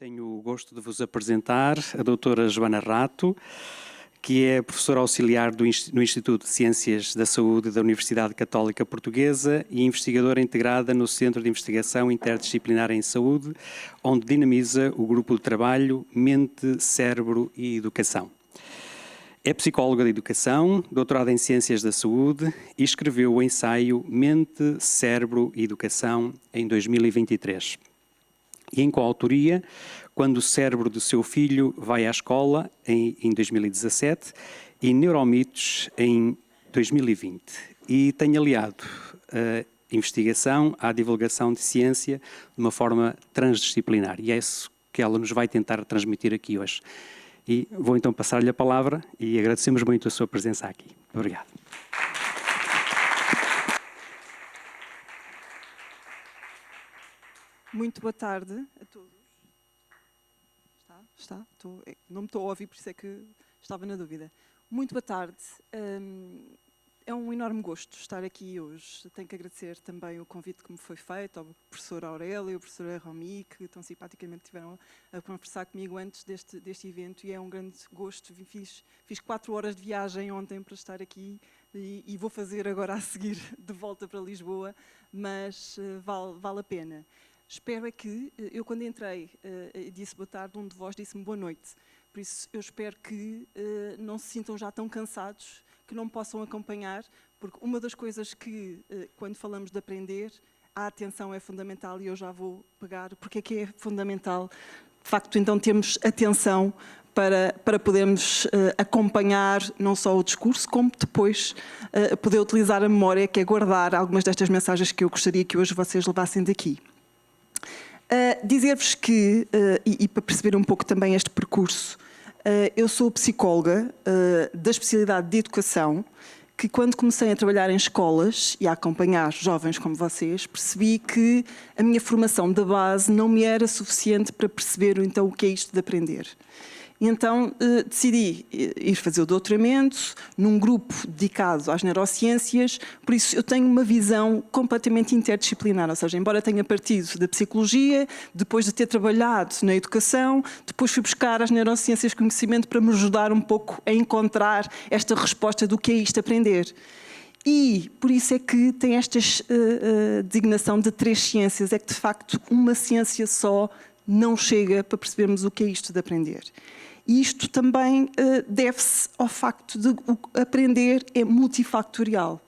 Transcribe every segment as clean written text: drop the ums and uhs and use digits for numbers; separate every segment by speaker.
Speaker 1: Tenho o gosto de vos apresentar a doutora Joana Rato, que é professora auxiliar no Instituto de Ciências da Saúde da Universidade Católica Portuguesa e investigadora integrada no Centro de Investigação Interdisciplinar em Saúde, onde dinamiza o grupo de trabalho Mente, Cérebro e Educação. É psicóloga de educação, doutorada em Ciências da Saúde e escreveu o ensaio Mente, Cérebro e Educação em 2023. E em coautoria, Quando o Cérebro do Seu Filho Vai à Escola, em 2017, e Neuromitos, em 2020. E tem aliado a investigação à divulgação de ciência de uma forma transdisciplinar. E é isso que ela nos vai tentar transmitir aqui hoje. E vou então passar-lhe a palavra e agradecemos muito a sua presença aqui. Obrigado.
Speaker 2: Muito boa tarde a todos. Está? Não me estou a ouvir, por isso é que estava na dúvida. Muito boa tarde. É um enorme gosto estar aqui hoje. Tenho que agradecer também o convite que me foi feito ao professor Aurélio e ao professor Romy, que tão simpaticamente estiveram a conversar comigo antes deste evento, e é um grande gosto. Fiz 4 horas de viagem ontem para estar aqui e vou fazer agora a seguir de volta para Lisboa, mas vale a pena. Espero é que, eu quando entrei disse boa tarde, um de vós disse-me boa noite. Por isso eu espero que não se sintam já tão cansados, que não me possam acompanhar, porque uma das coisas que, quando falamos de aprender, a atenção é fundamental, e eu já vou pegar porque é que é fundamental, de facto, então termos atenção para podermos acompanhar não só o discurso, como depois poder utilizar a memória, que é guardar algumas destas mensagens que eu gostaria que hoje vocês levassem daqui. Dizer-vos que, e para perceber um pouco também este percurso, eu sou psicóloga da especialidade de educação, que quando comecei a trabalhar em escolas e a acompanhar jovens como vocês, percebi que a minha formação da base não me era suficiente para perceber então o que é isto de aprender. E então decidi ir fazer o doutoramento num grupo dedicado às neurociências, por isso eu tenho uma visão completamente interdisciplinar, ou seja, embora tenha partido da psicologia, depois de ter trabalhado na educação, depois fui buscar as neurociências de conhecimento para me ajudar um pouco a encontrar esta resposta do que é isto aprender. E por isso é que tem esta designação de 3 ciências, é que de facto uma ciência só não chega para percebermos o que é isto de aprender. E isto também deve-se ao facto de aprender é multifactorial.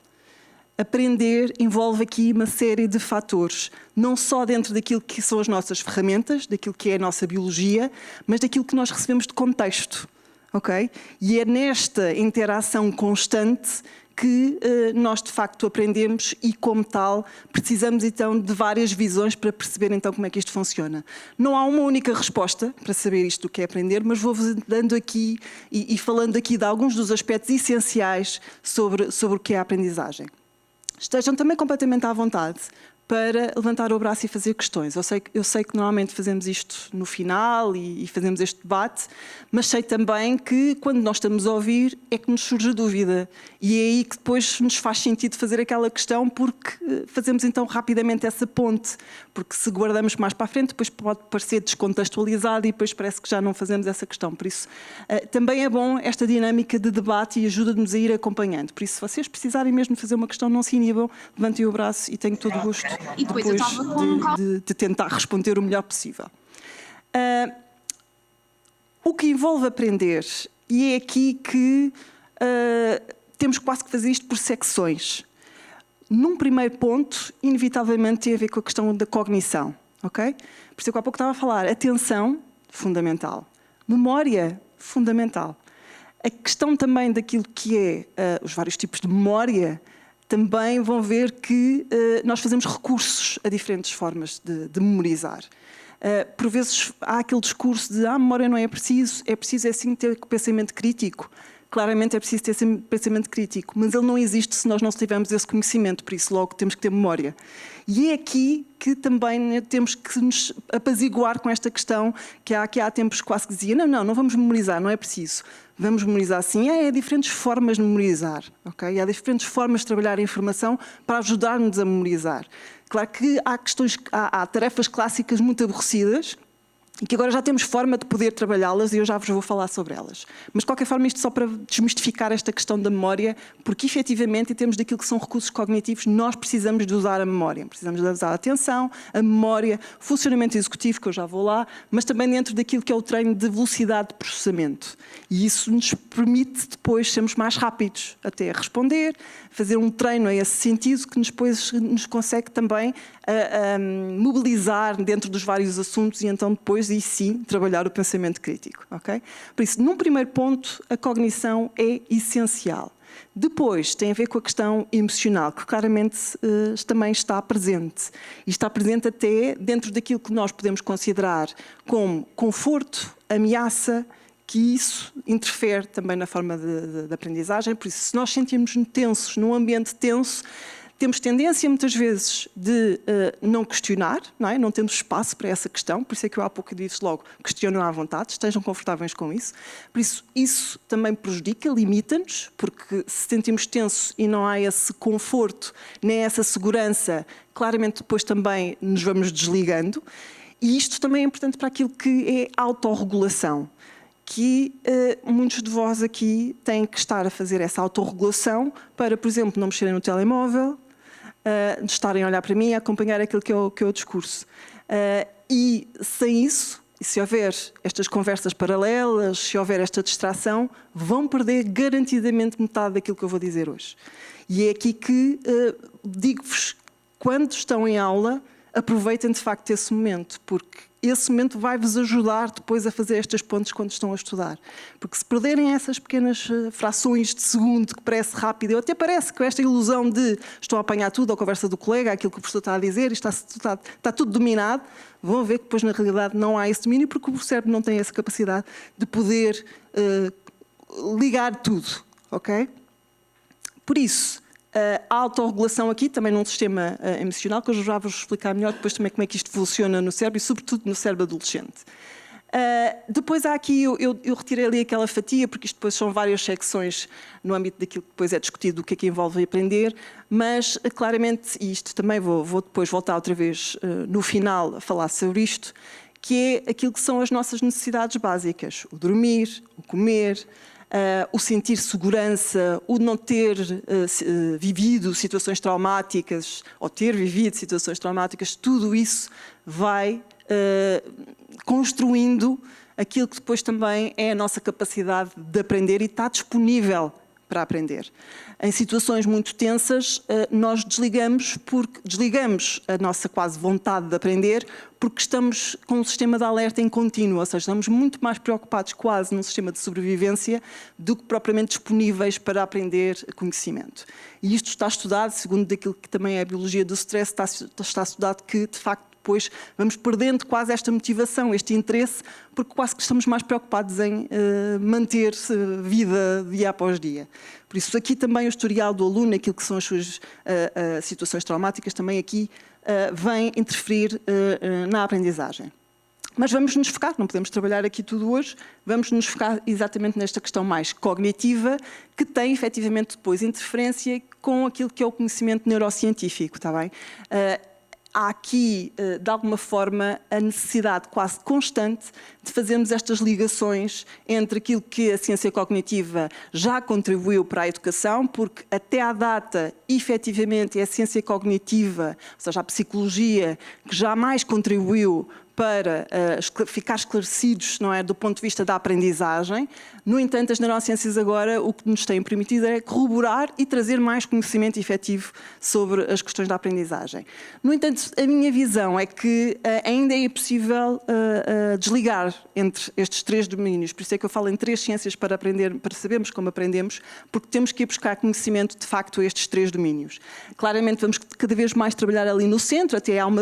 Speaker 2: Aprender envolve aqui uma série de fatores, não só dentro daquilo que são as nossas ferramentas, daquilo que é a nossa biologia, mas daquilo que nós recebemos de contexto. Okay? E é nesta interação constante que nós de facto aprendemos e, como tal, precisamos então de várias visões para perceber então como é que isto funciona. Não há uma única resposta para saber isto do que é aprender, mas vou-vos dando aqui e falando aqui de alguns dos aspectos essenciais sobre o que é a aprendizagem. Estejam também completamente à vontade para levantar o braço e fazer questões. Eu sei que normalmente fazemos isto no final e fazemos este debate, mas sei também que quando nós estamos a ouvir é que nos surge a dúvida. E é aí que depois nos faz sentido fazer aquela questão, porque fazemos então rapidamente essa ponte. Porque se guardamos mais para a frente, depois pode parecer descontextualizado e depois parece que já não fazemos essa questão. Por isso, também é bom esta dinâmica de debate e ajuda-nos a ir acompanhando. Por isso, se vocês precisarem mesmo fazer uma questão, não se inibam, levantem o braço e tenho todo o gosto depois de tentar responder o melhor possível. O que envolve aprender, e é aqui que temos quase que fazer isto por secções. Num primeiro ponto, inevitavelmente tem a ver com a questão da cognição. Okay? Por isso que há pouco estava a falar, atenção, fundamental. Memória, fundamental. A questão também daquilo que é os vários tipos de memória, também vão ver que nós fazemos recursos a diferentes formas de memorizar. Por vezes há aquele discurso de a memória não é preciso é sim ter pensamento crítico. Claramente é preciso ter pensamento crítico, mas ele não existe se nós não tivermos esse conhecimento, por isso logo temos que ter memória. E é aqui que também temos que nos apaziguar com esta questão que há tempos quase que dizia, não vamos memorizar, não é preciso. Vamos memorizar sim, há diferentes formas de memorizar, okay? Há diferentes formas de trabalhar a informação para ajudar-nos a memorizar. Claro que há tarefas clássicas muito aborrecidas, e que agora já temos forma de poder trabalhá-las e eu já vos vou falar sobre elas. Mas, de qualquer forma, isto só para desmistificar esta questão da memória, porque, efetivamente, em termos daquilo que são recursos cognitivos, nós precisamos de usar a memória. Precisamos de usar a atenção, a memória, funcionamento executivo, que eu já vou lá, mas também dentro daquilo que é o treino de velocidade de processamento. E isso nos permite depois sermos mais rápidos até a responder, fazer um treino a esse sentido que depois nos consegue também mobilizar dentro dos vários assuntos e então depois, e sim, trabalhar o pensamento crítico. Okay? Por isso, num primeiro ponto, a cognição é essencial. Depois, tem a ver com a questão emocional, que claramente também está presente. E está presente até dentro daquilo que nós podemos considerar como conforto, ameaça, que isso interfere também na forma de aprendizagem. Por isso, se nós sentimos-nos tensos, num ambiente tenso, temos tendência, muitas vezes, de não questionar, não é? Não temos espaço para essa questão, por isso é que eu há pouco disse logo, questionem à vontade, estejam confortáveis com isso. Por isso também prejudica, limita-nos, porque se sentimos tenso e não há esse conforto, nem essa segurança, claramente depois também nos vamos desligando. E isto também é importante para aquilo que é autorregulação, que muitos de vós aqui têm que estar a fazer essa autorregulação para, por exemplo, não mexerem no telemóvel, de estarem a olhar para mim e a acompanhar aquilo que é o discurso. E sem isso, e se houver estas conversas paralelas, se houver esta distração, vão perder garantidamente metade daquilo que eu vou dizer hoje. E é aqui que digo-vos, quando estão em aula, aproveitem de facto esse momento, porque esse momento vai-vos ajudar depois a fazer estas pontes quando estão a estudar. Porque se perderem essas pequenas frações de segundo que parece rápido, ou até parece com esta ilusão de estou a apanhar tudo, a conversa do colega, aquilo que o professor está a dizer, está tudo dominado, vão ver que depois na realidade não há esse domínio, porque o cérebro não tem essa capacidade de poder ligar tudo, ok? Por isso, a autorregulação aqui, também num sistema emocional, que eu já vou explicar melhor depois também como é que isto funciona no cérebro e sobretudo no cérebro adolescente. Depois há aqui, eu retirei ali aquela fatia, porque isto depois são várias secções no âmbito daquilo que depois é discutido, o que é que envolve aprender, mas claramente, e isto também vou depois voltar outra vez no final a falar sobre isto, que é aquilo que são as nossas necessidades básicas, o dormir, o comer, o sentir segurança, o não ter vivido situações traumáticas, ou ter vivido situações traumáticas, tudo isso vai construindo aquilo que depois também é a nossa capacidade de aprender e está disponível para aprender. Em situações muito tensas, nós desligamos a nossa quase vontade de aprender, porque estamos com um sistema de alerta em contínuo, ou seja, estamos muito mais preocupados quase num sistema de sobrevivência do que propriamente disponíveis para aprender conhecimento. E isto está estudado, segundo aquilo que também é a biologia do stress, está estudado que, de facto, depois vamos perdendo quase esta motivação, este interesse, porque quase que estamos mais preocupados em manter-se vida dia após dia. Por isso, aqui também o historial do aluno, aquilo que são as suas situações traumáticas, também aqui vem interferir na aprendizagem. Mas vamos nos focar, não podemos trabalhar aqui tudo hoje, vamos nos focar exatamente nesta questão mais cognitiva, que tem efetivamente depois interferência com aquilo que é o conhecimento neurocientífico, está bem? Há aqui, de alguma forma, a necessidade quase constante de fazermos estas ligações entre aquilo que a ciência cognitiva já contribuiu para a educação, porque até à data, efetivamente, é a ciência cognitiva, ou seja, a psicologia, que jamais contribuiu para ficar esclarecidos, não é, do ponto de vista da aprendizagem. No entanto, as neurociências agora o que nos têm permitido é corroborar e trazer mais conhecimento efetivo sobre as questões da aprendizagem. No entanto, a minha visão é que ainda é possível desligar entre estes três domínios. Por isso é que eu falo em três ciências para aprender, para sabermos como aprendemos, porque temos que ir buscar conhecimento de facto a estes três domínios. Claramente vamos cada vez mais trabalhar ali no centro, até há uma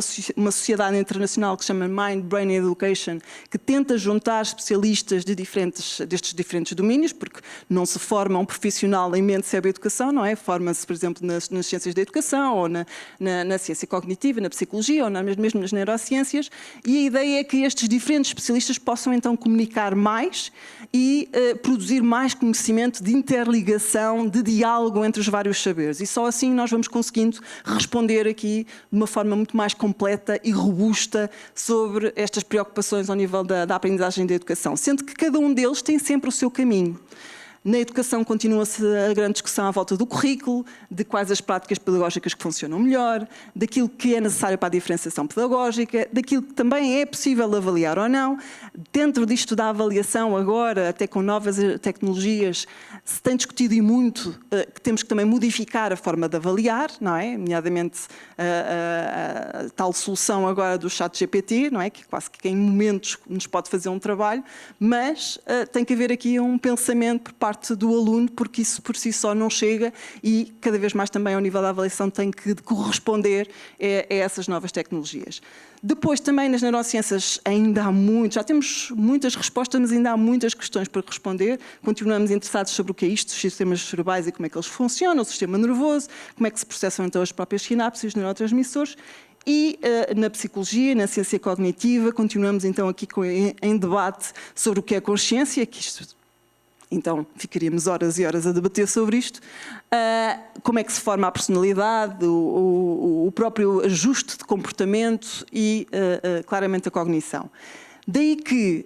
Speaker 2: sociedade internacional que se chama Mind Brain Education, que tenta juntar especialistas destes diferentes domínios, porque não se forma um profissional em mente, cérebro e educação, não é? Forma-se, por exemplo, nas ciências da educação, ou na ciência cognitiva, na psicologia, ou mesmo nas neurociências, e a ideia é que estes diferentes especialistas possam então comunicar mais e produzir mais conhecimento de interligação, de diálogo entre os vários saberes. E só assim nós vamos conseguindo responder aqui de uma forma muito mais completa e robusta sobre sobre estas preocupações ao nível da aprendizagem e da educação, sendo que cada um deles tem sempre o seu caminho. Na educação continua-se a grande discussão à volta do currículo, de quais as práticas pedagógicas que funcionam melhor, daquilo que é necessário para a diferenciação pedagógica, daquilo que também é possível avaliar ou não. Dentro disto da avaliação, agora, até com novas tecnologias, se tem discutido e muito que temos que também modificar a forma de avaliar, não é? Nomeadamente a tal solução agora do ChatGPT, não é? Que quase que em momentos nos pode fazer um trabalho, mas tem que haver aqui um pensamento por parte do aluno, porque isso por si só não chega e cada vez mais também ao nível da avaliação tem que corresponder a essas novas tecnologias. Depois também nas neurociências ainda há muito, já temos muitas respostas, mas ainda há muitas questões para responder. Continuamos interessados sobre o que é isto, os sistemas cerebrais e como é que eles funcionam, o sistema nervoso, como é que se processam então as próprias sinapses e os neurotransmissores. E na psicologia, na ciência cognitiva, continuamos então aqui em debate sobre o que é consciência, que isto... Então, ficaríamos horas e horas a debater sobre isto. Como é que se forma a personalidade, o próprio ajuste de comportamento e, claramente, a cognição. Daí que,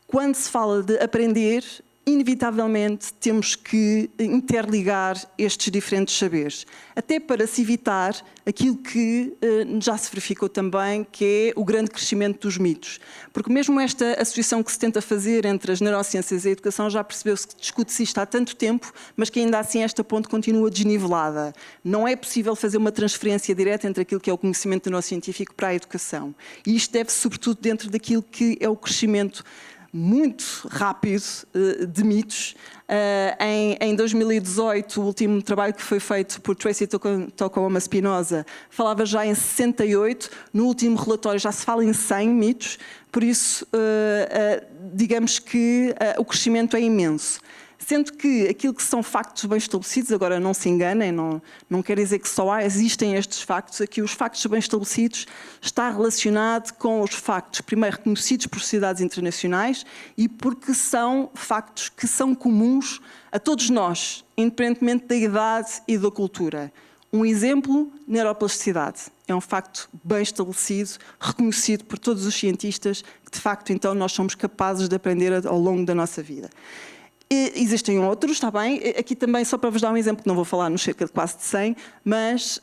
Speaker 2: quando se fala de aprender, inevitavelmente temos que interligar estes diferentes saberes, até para se evitar aquilo que já se verificou também, que é o grande crescimento dos mitos. Porque mesmo esta associação que se tenta fazer entre as neurociências e a educação já percebeu-se que discute-se isto há tanto tempo, mas que ainda assim esta ponte continua desnivelada. Não é possível fazer uma transferência direta entre aquilo que é o conhecimento neurocientífico para a educação. E isto deve-se sobretudo dentro daquilo que é o crescimento muito rápido de mitos. Em 2018, o último trabalho que foi feito por Tracy Tocoma Spinoza falava já em 68, no último relatório já se fala em 100 mitos, por isso digamos que o crescimento é imenso. Sendo que aquilo que são factos bem estabelecidos, agora não se enganem, não quer dizer que só existem estes factos, aqui os factos bem estabelecidos está relacionado com os factos, primeiro, reconhecidos por sociedades internacionais e porque são factos que são comuns a todos nós, independentemente da idade e da cultura. Um exemplo, neuroplasticidade. É um facto bem estabelecido, reconhecido por todos os cientistas, que de facto então nós somos capazes de aprender ao longo da nossa vida. Existem outros, está bem? Aqui também, só para vos dar um exemplo, que não vou falar nos cerca de quase de 100, mas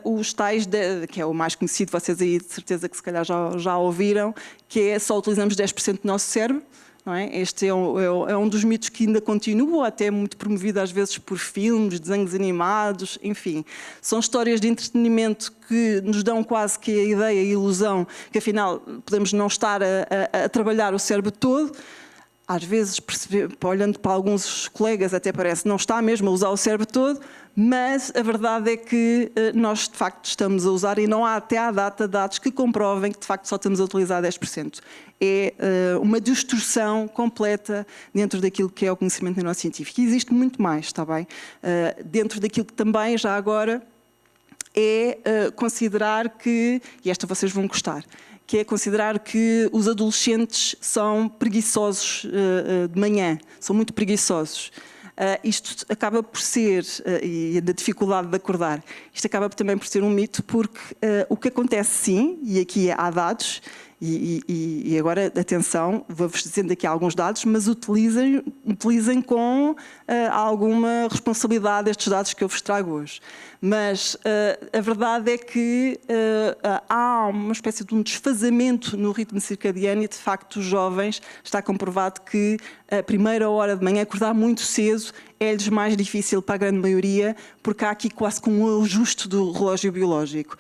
Speaker 2: os tais, que é o mais conhecido, vocês aí de certeza que se calhar já ouviram, que é só utilizamos 10% do nosso cérebro. Não é? Este é um dos mitos que ainda continua, até muito promovido às vezes por filmes, desenhos animados, enfim. São histórias de entretenimento que nos dão quase que a ideia, a ilusão, que afinal podemos não estar a trabalhar o cérebro todo. Às vezes, olhando para alguns colegas, até parece que não está mesmo a usar o cérebro todo, mas a verdade é que nós, de facto, estamos a usar e não há até à data dados que comprovem que, de facto, só estamos a utilizar 10%. É uma distorção completa dentro daquilo que é o conhecimento neurocientífico. E existe muito mais, está bem? Dentro daquilo que também, já agora, é considerar que, e esta vocês vão gostar, que é considerar que os adolescentes são preguiçosos de manhã, são muito preguiçosos. Isto acaba por ser, e da dificuldade de acordar, isto acaba também por ser um mito, porque o que acontece sim, e aqui há dados, e agora, atenção, vou-vos dizendo aqui alguns dados, mas utilizem com alguma responsabilidade estes dados que eu vos trago hoje. Mas a verdade é que há uma espécie de um desfazamento no ritmo circadiano e, de facto, os jovens, está comprovado que a primeira hora de manhã, acordar muito cedo, é-lhes mais difícil para a grande maioria, porque há aqui quase com um ajuste do relógio biológico.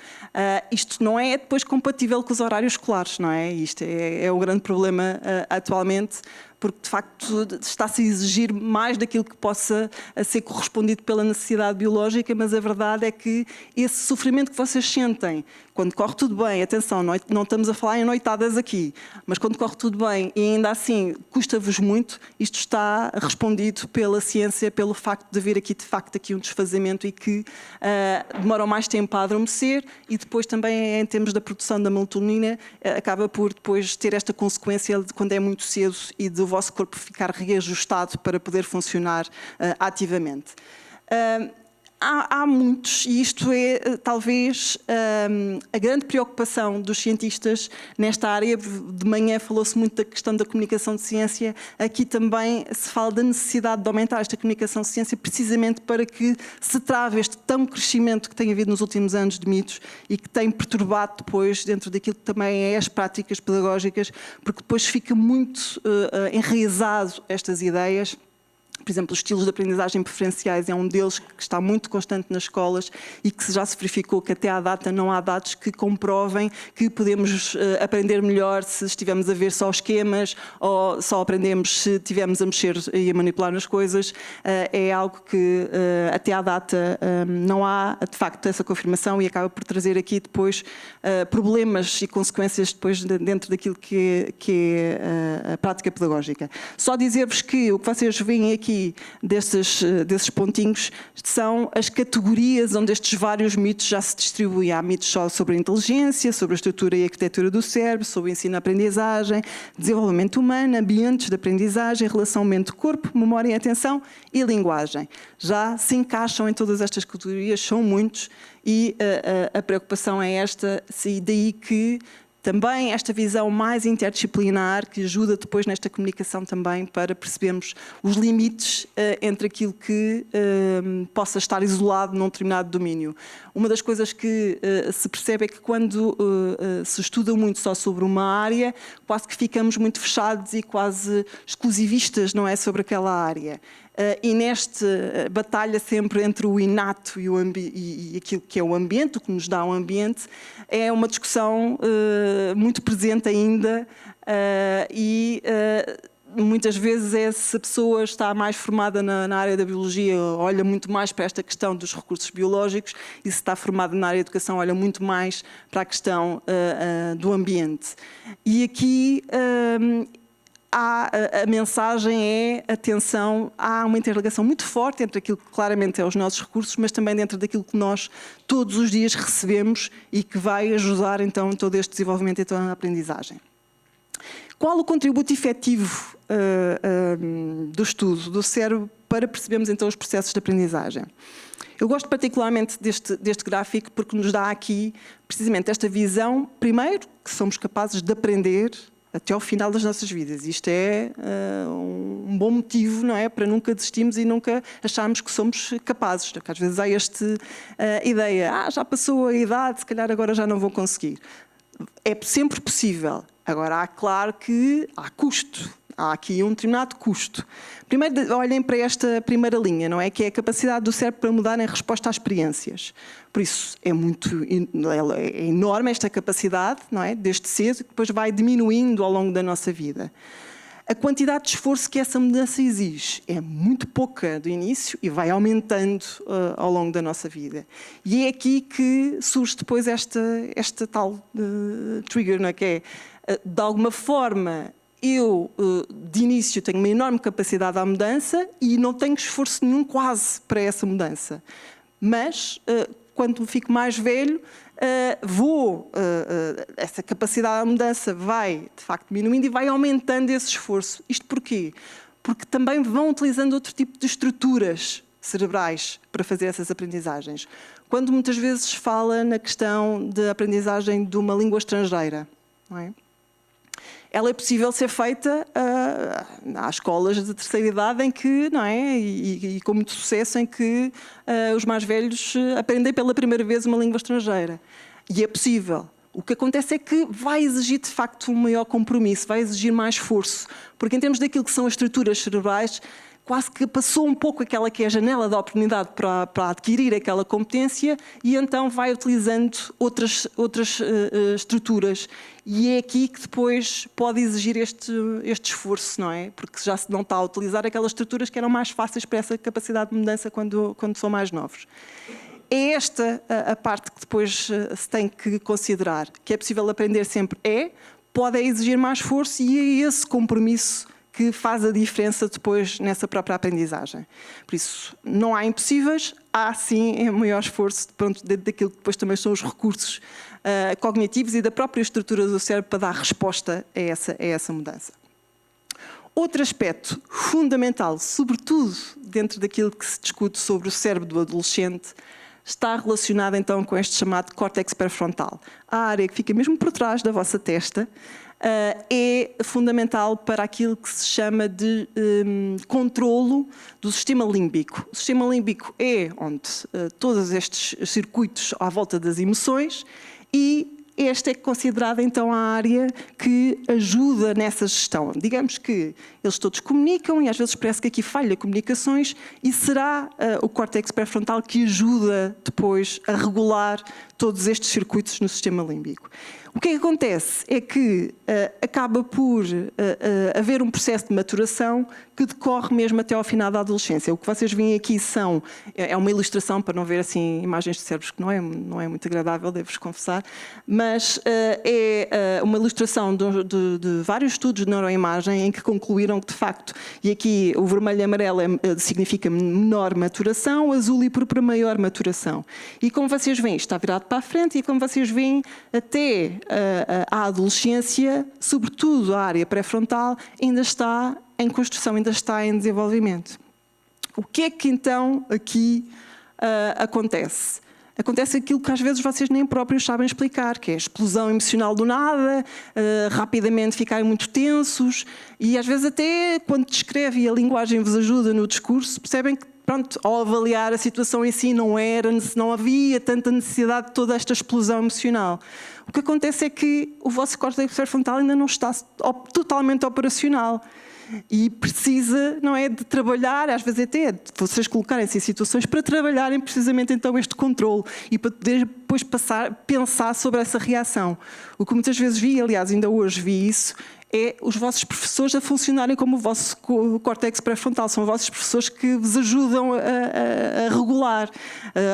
Speaker 2: Isto não é depois compatível com os horários escolares, não é? Isto é o grande problema atualmente, porque de facto está-se a exigir mais daquilo que possa ser correspondido pela necessidade biológica, mas a verdade é que esse sofrimento que vocês sentem, quando corre tudo bem, atenção, não estamos a falar em noitadas aqui, mas quando corre tudo bem e ainda assim custa-vos muito, isto está respondido pela ciência, pelo facto de haver aqui de facto aqui um desfazamento e que demoram mais tempo a adormecer e depois também em termos da produção da melatonina acaba por depois ter esta consequência de quando é muito cedo e do vosso corpo ficar reajustado para poder funcionar ativamente. há muitos, e isto é talvez a grande preocupação dos cientistas nesta área. De manhã falou-se muito da questão da comunicação de ciência, aqui também se fala da necessidade de aumentar esta comunicação de ciência precisamente para que se trave este tão crescimento que tem havido nos últimos anos de mitos e que tem perturbado depois dentro daquilo que também é as práticas pedagógicas, porque depois fica muito enraizado estas ideias. Por exemplo, os estilos de aprendizagem preferenciais é um deles que está muito constante nas escolas e que já se verificou que até à data não há dados que comprovem que podemos aprender melhor se estivermos a ver só esquemas ou só aprendemos se estivermos a mexer e a manipular nas coisas. É algo que até à data não há de facto essa confirmação e acaba por trazer aqui depois problemas e consequências depois dentro daquilo que é a prática pedagógica. Só dizer-vos que o que vocês veem aqui desses pontinhos são as categorias onde estes vários mitos já se distribuem. Há mitos só sobre a inteligência, sobre a estrutura e a arquitetura do cérebro, sobre o ensino-aprendizagem, desenvolvimento humano, ambientes de aprendizagem, relação mente-corpo, memória e atenção e linguagem. Já se encaixam em todas estas categorias, são muitos, e a preocupação é esta, e daí que também esta visão mais interdisciplinar que ajuda depois nesta comunicação também para percebermos os limites entre aquilo que possa estar isolado num determinado domínio. Uma das coisas que se percebe é que quando se estuda muito só sobre uma área, quase que ficamos muito fechados e quase exclusivistas, não é, sobre aquela área. E nesta batalha sempre entre o inato e aquilo que é o ambiente, o que nos dá o ambiente, é uma discussão muito presente ainda e muitas vezes se a pessoa está mais formada na área da biologia, olha muito mais para esta questão dos recursos biológicos, e se está formada na área da educação, olha muito mais para a questão do ambiente. E aqui a mensagem é, atenção, há uma interligação muito forte entre aquilo que claramente é os nossos recursos, mas também dentro daquilo que nós todos os dias recebemos e que vai ajudar então todo este desenvolvimento e toda a aprendizagem. Qual o contributo efetivo do estudo do cérebro para percebermos então os processos de aprendizagem? Eu gosto particularmente deste gráfico porque nos dá aqui precisamente esta visão, primeiro, que somos capazes de aprender até ao final das nossas vidas. Isto é um bom motivo, não é, para nunca desistirmos e nunca acharmos que somos capazes. Porque às vezes há esta ideia, já passou a idade, se calhar agora já não vou conseguir. É sempre possível. Agora, claro que há custo. Há aqui um determinado custo. Primeiro, olhem para esta primeira linha, não é? Que é a capacidade do cérebro para mudar em resposta às experiências. Por isso, é enorme esta capacidade, não é? Desde cedo, que depois vai diminuindo ao longo da nossa vida. A quantidade de esforço que essa mudança exige é muito pouca do início e vai aumentando ao longo da nossa vida. E é aqui que surge depois esta tal trigger, não é? Que é, de alguma forma, eu, de início, tenho uma enorme capacidade à mudança e não tenho esforço nenhum quase para essa mudança. Mas, quando fico mais velho, essa capacidade à mudança vai, de facto, diminuindo e vai aumentando esse esforço. Isto porquê? Porque também vão utilizando outro tipo de estruturas cerebrais para fazer essas aprendizagens. Quando muitas vezes fala na questão da aprendizagem de uma língua estrangeira, não é? Ela é possível ser feita, há escolas de terceira idade em que, não é, e com muito sucesso, em que os mais velhos aprendem pela primeira vez uma língua estrangeira. E é possível. O que acontece é que vai exigir, de facto, um maior compromisso, vai exigir mais esforço, porque em termos daquilo que são as estruturas cerebrais, quase que passou um pouco aquela que é a janela da oportunidade para adquirir aquela competência e então vai utilizando outras estruturas. E é aqui que depois pode exigir este esforço, não é? Porque já se não está a utilizar aquelas estruturas que eram mais fáceis para essa capacidade de mudança quando são mais novos. É esta a parte que depois se tem que considerar. Que é possível aprender sempre? Pode exigir mais esforço e é esse compromisso que faz a diferença depois nessa própria aprendizagem. Por isso, não há impossíveis, há sim um maior esforço dentro daquilo que depois também são os recursos cognitivos e da própria estrutura do cérebro para dar resposta a essa mudança. Outro aspecto fundamental, sobretudo dentro daquilo que se discute sobre o cérebro do adolescente, está relacionado então com este chamado córtex pré-frontal. A área que fica mesmo por trás da vossa testa é fundamental para aquilo que se chama de controlo do sistema límbico. O sistema límbico é onde todos estes circuitos à volta das emoções, e esta é considerada então a área que ajuda nessa gestão. Digamos que eles todos comunicam e às vezes parece que aqui falha comunicações, e será o córtex pré-frontal que ajuda depois a regular todos estes circuitos no sistema límbico. O que é que acontece? É que acaba por haver um processo de maturação que decorre mesmo até ao final da adolescência. O que vocês veem aqui é uma ilustração, para não ver assim imagens de cérebros, que não é muito agradável, devo-vos confessar, mas é uma ilustração de vários estudos de neuroimagem em que concluíram que, de facto, e aqui o vermelho e amarelo significa menor maturação, o azul e púrpura maior maturação. E como vocês veem, está virado para a frente, e como vocês veem, até a adolescência, sobretudo a área pré-frontal, ainda está em construção, ainda está em desenvolvimento. O que é que então aqui acontece? Acontece aquilo que às vezes vocês nem próprios sabem explicar, que é a explosão emocional do nada, rapidamente ficarem muito tensos, e às vezes até quando descreve e a linguagem vos ajuda no discurso, percebem que, pronto, ao avaliar a situação em si não havia tanta necessidade de toda esta explosão emocional. O que acontece é que o vosso córtex pré-frontal ainda não está totalmente operacional. E precisa, não é, de trabalhar, às vezes até de vocês colocarem-se em situações para trabalharem precisamente então este controle e para poder depois pensar sobre essa reação. O que muitas vezes vi, aliás ainda hoje vi isso, é os vossos professores a funcionarem como o vosso córtex pré-frontal. São os vossos professores que vos ajudam a regular.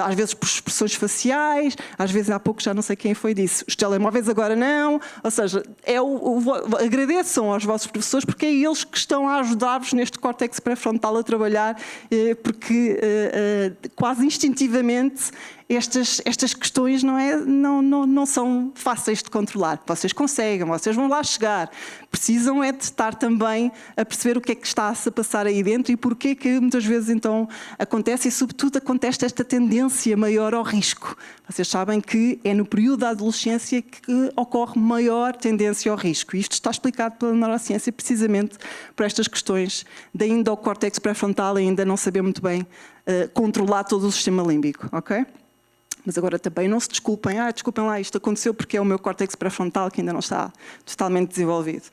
Speaker 2: Às vezes por expressões faciais, às vezes há pouco já não sei quem foi disso. Os telemóveis agora não. Ou seja, agradeçam aos vossos professores, porque é eles que estão a ajudar-vos neste córtex pré-frontal a trabalhar, porque quase instintivamente estas questões não são fáceis de controlar. Vocês conseguem, vocês vão lá chegar. Precisam é de estar também a perceber o que é que está-se a passar aí dentro e porquê que muitas vezes então acontece, e sobretudo acontece esta tendência maior ao risco. Vocês sabem que é no período da adolescência que ocorre maior tendência ao risco. E isto está explicado pela neurociência precisamente por estas questões de ainda o córtex pré-frontal ainda não saber muito bem controlar todo o sistema límbico, ok? Mas agora também não se desculpem, desculpem lá, isto aconteceu porque é o meu córtex pré-frontal que ainda não está totalmente desenvolvido.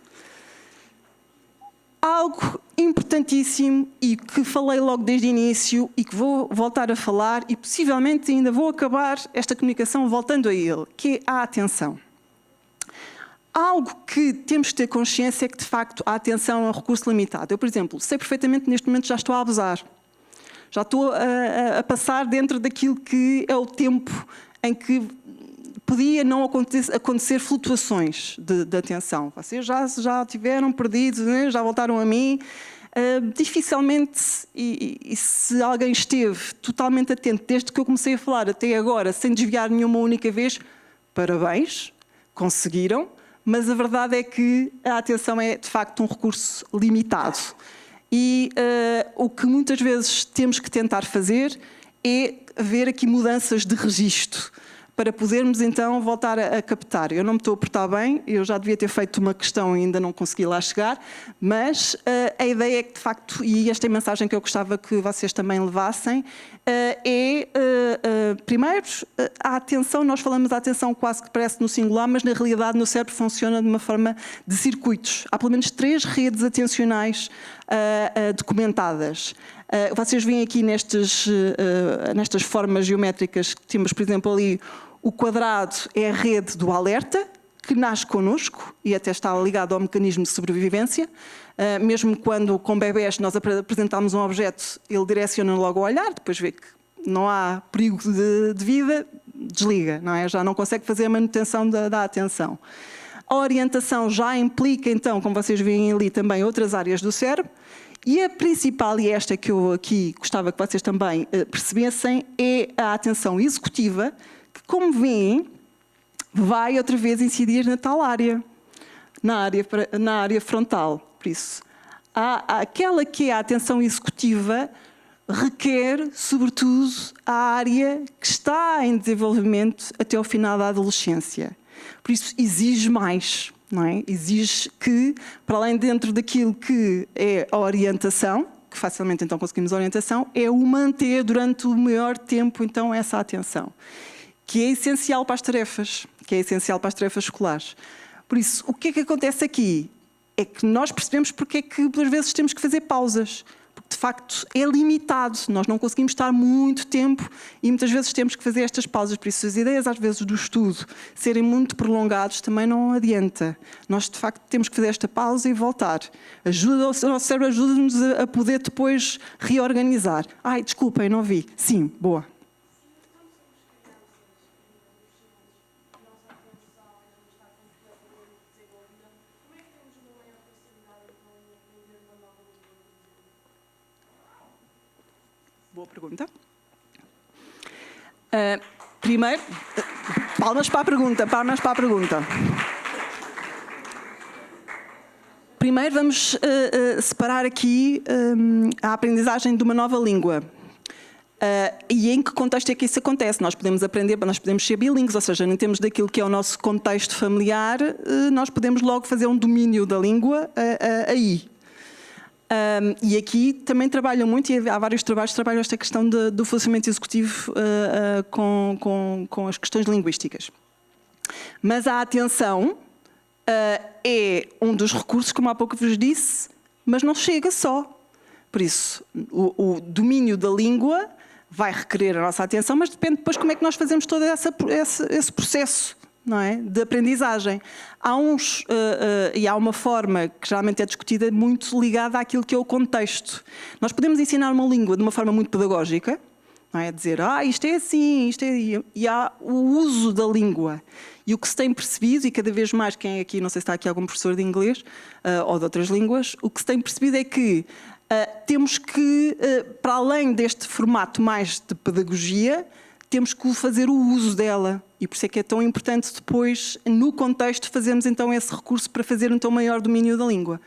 Speaker 2: Algo importantíssimo e que falei logo desde o início e que vou voltar a falar e possivelmente ainda vou acabar esta comunicação voltando a ele, que é a atenção. Algo que temos que ter consciência é que, de facto, a atenção é um recurso limitado. Eu, por exemplo, sei perfeitamente que neste momento já estou a abusar. Já estou a passar dentro daquilo que é o tempo em que podia não acontecer flutuações de atenção. Vocês já tiveram perdidos, né? Já voltaram a mim. Dificilmente, e se alguém esteve totalmente atento desde que eu comecei a falar até agora, sem desviar nenhuma única vez, parabéns, conseguiram, mas a verdade é que a atenção é de facto um recurso limitado. E o que muitas vezes temos que tentar fazer é haver aqui mudanças de registro para podermos então voltar a captar. Eu não me estou a portar bem, eu já devia ter feito uma questão e ainda não consegui lá chegar, mas a ideia é que de facto, e esta é a mensagem que eu gostava que vocês também levassem, primeiro, a atenção, nós falamos a atenção quase que parece no singular, mas na realidade no cérebro funciona de uma forma de circuitos. Há pelo menos 3 redes atencionais documentadas. Vocês veem aqui nestas formas geométricas que temos, por exemplo, ali o quadrado é a rede do alerta, que nasce connosco e até está ligado ao mecanismo de sobrevivência. Mesmo quando com bebés nós apresentamos um objeto, ele direciona logo o olhar, depois vê que não há perigo de vida, desliga, não é? Já não consegue fazer a manutenção da atenção. A orientação já implica, então, como vocês veem ali, também outras áreas do cérebro. E a principal, e esta que eu aqui gostava que vocês também percebessem, é a atenção executiva, que, como veem, vai outra vez incidir na tal área, na área frontal. Por isso, Aquela que é a atenção executiva requer, sobretudo, a área que está em desenvolvimento até ao final da adolescência. Por isso, exige mais, não é? Exige que, para além dentro daquilo que é a orientação, que facilmente então conseguimos a orientação, é o manter durante o maior tempo então essa atenção, que é essencial para as tarefas, escolares. Por isso, o que é que acontece aqui? É que nós percebemos porque é que, às vezes, temos que fazer pausas. Porque, de facto, é limitado. Nós não conseguimos estar muito tempo e, muitas vezes, temos que fazer estas pausas. Por isso, as ideias, às vezes, do estudo serem muito prolongados também não adianta. Nós, de facto, temos que fazer esta pausa e voltar. O nosso cérebro ajuda-nos a poder depois reorganizar. Ai, desculpem, não vi. Sim, boa. Boa pergunta. Primeiro, palmas para a pergunta. Primeiro vamos separar aqui a aprendizagem de uma nova língua. E em que contexto é que isso acontece? Nós podemos aprender, nós podemos ser bilíngues, ou seja, em termos daquilo que é o nosso contexto familiar, nós podemos logo fazer um domínio da língua aí. E aqui também trabalham muito, e há vários trabalhos que trabalham esta questão do funcionamento executivo com as questões linguísticas. Mas a atenção é um dos recursos, como há pouco vos disse, mas não chega só. Por isso, o domínio da língua vai requerer a nossa atenção, mas depende depois como é que nós fazemos todo esse processo, não é? De aprendizagem. E há uma forma que geralmente é discutida muito ligada àquilo que é o contexto. Nós podemos ensinar uma língua de uma forma muito pedagógica, não é? Dizer, isto é assim, isto é... E há o uso da língua. E o que se tem percebido, e cada vez mais, quem é aqui, não sei se está aqui algum professor de inglês ou de outras línguas, o que se tem percebido é que temos que, para além deste formato mais de pedagogia, temos que fazer o uso dela. E por isso é que é tão importante depois, no contexto, fazermos então esse recurso para fazer então maior domínio da língua.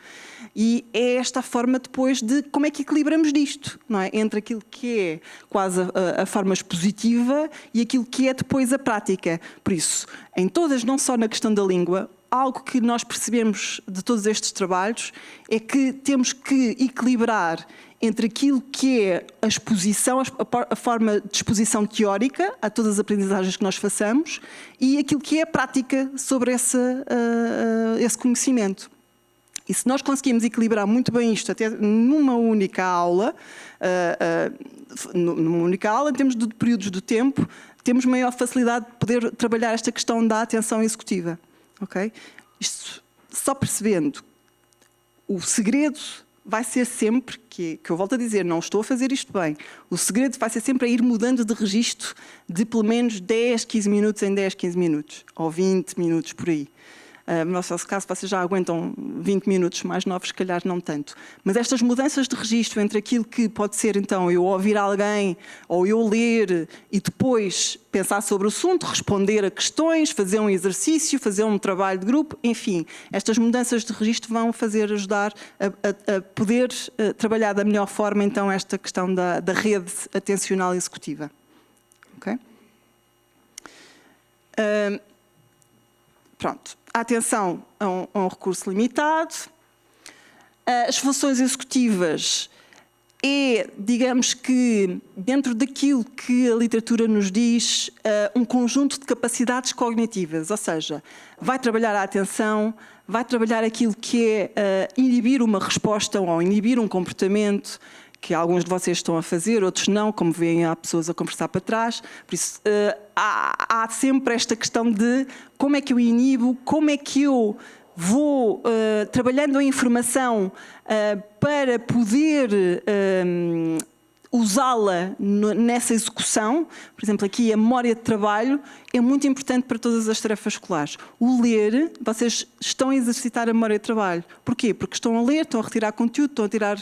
Speaker 2: E é esta a forma depois de como é que equilibramos disto, não é? Entre aquilo que é quase a forma expositiva e aquilo que é depois a prática. Por isso, em todas, não só na questão da língua, algo que nós percebemos de todos estes trabalhos é que temos que equilibrar entre aquilo que é a exposição, a forma de exposição teórica a todas as aprendizagens que nós façamos e aquilo que é a prática sobre esse conhecimento. E se nós conseguimos equilibrar muito bem isto até numa única aula, em termos de períodos de tempo, temos maior facilidade de poder trabalhar esta questão da atenção executiva. Okay? Isto, só percebendo, o segredo vai ser sempre, que eu volto a dizer, não estou a fazer isto bem, o segredo vai ser sempre a ir mudando de registro de pelo menos 10, 15 minutos em 10, 15 minutos, ou 20 minutos por aí. No nosso caso, vocês já aguentam 20 minutos, mais novos, se calhar não tanto. Mas estas mudanças de registro entre aquilo que pode ser, então, eu ouvir alguém, ou eu ler, e depois pensar sobre o assunto, responder a questões, fazer um exercício, fazer um trabalho de grupo, enfim, estas mudanças de registro vão ajudar a poder trabalhar da melhor forma, então, esta questão da rede atencional executiva. Ok? Pronto. A atenção é um recurso limitado. As funções executivas é, digamos que, dentro daquilo que a literatura nos diz, um conjunto de capacidades cognitivas, ou seja, vai trabalhar a atenção, vai trabalhar aquilo que é inibir uma resposta ou inibir um comportamento, que alguns de vocês estão a fazer, outros não, como veem, há pessoas a conversar para trás. Por isso, há sempre esta questão de como é que eu inibo, como é que eu vou trabalhando a informação para poder usá-la nessa execução. Por exemplo, aqui a memória de trabalho é muito importante para todas as tarefas escolares. O ler, vocês estão a exercitar a memória de trabalho. Porquê? Porque estão a ler, estão a retirar conteúdo, estão a tirar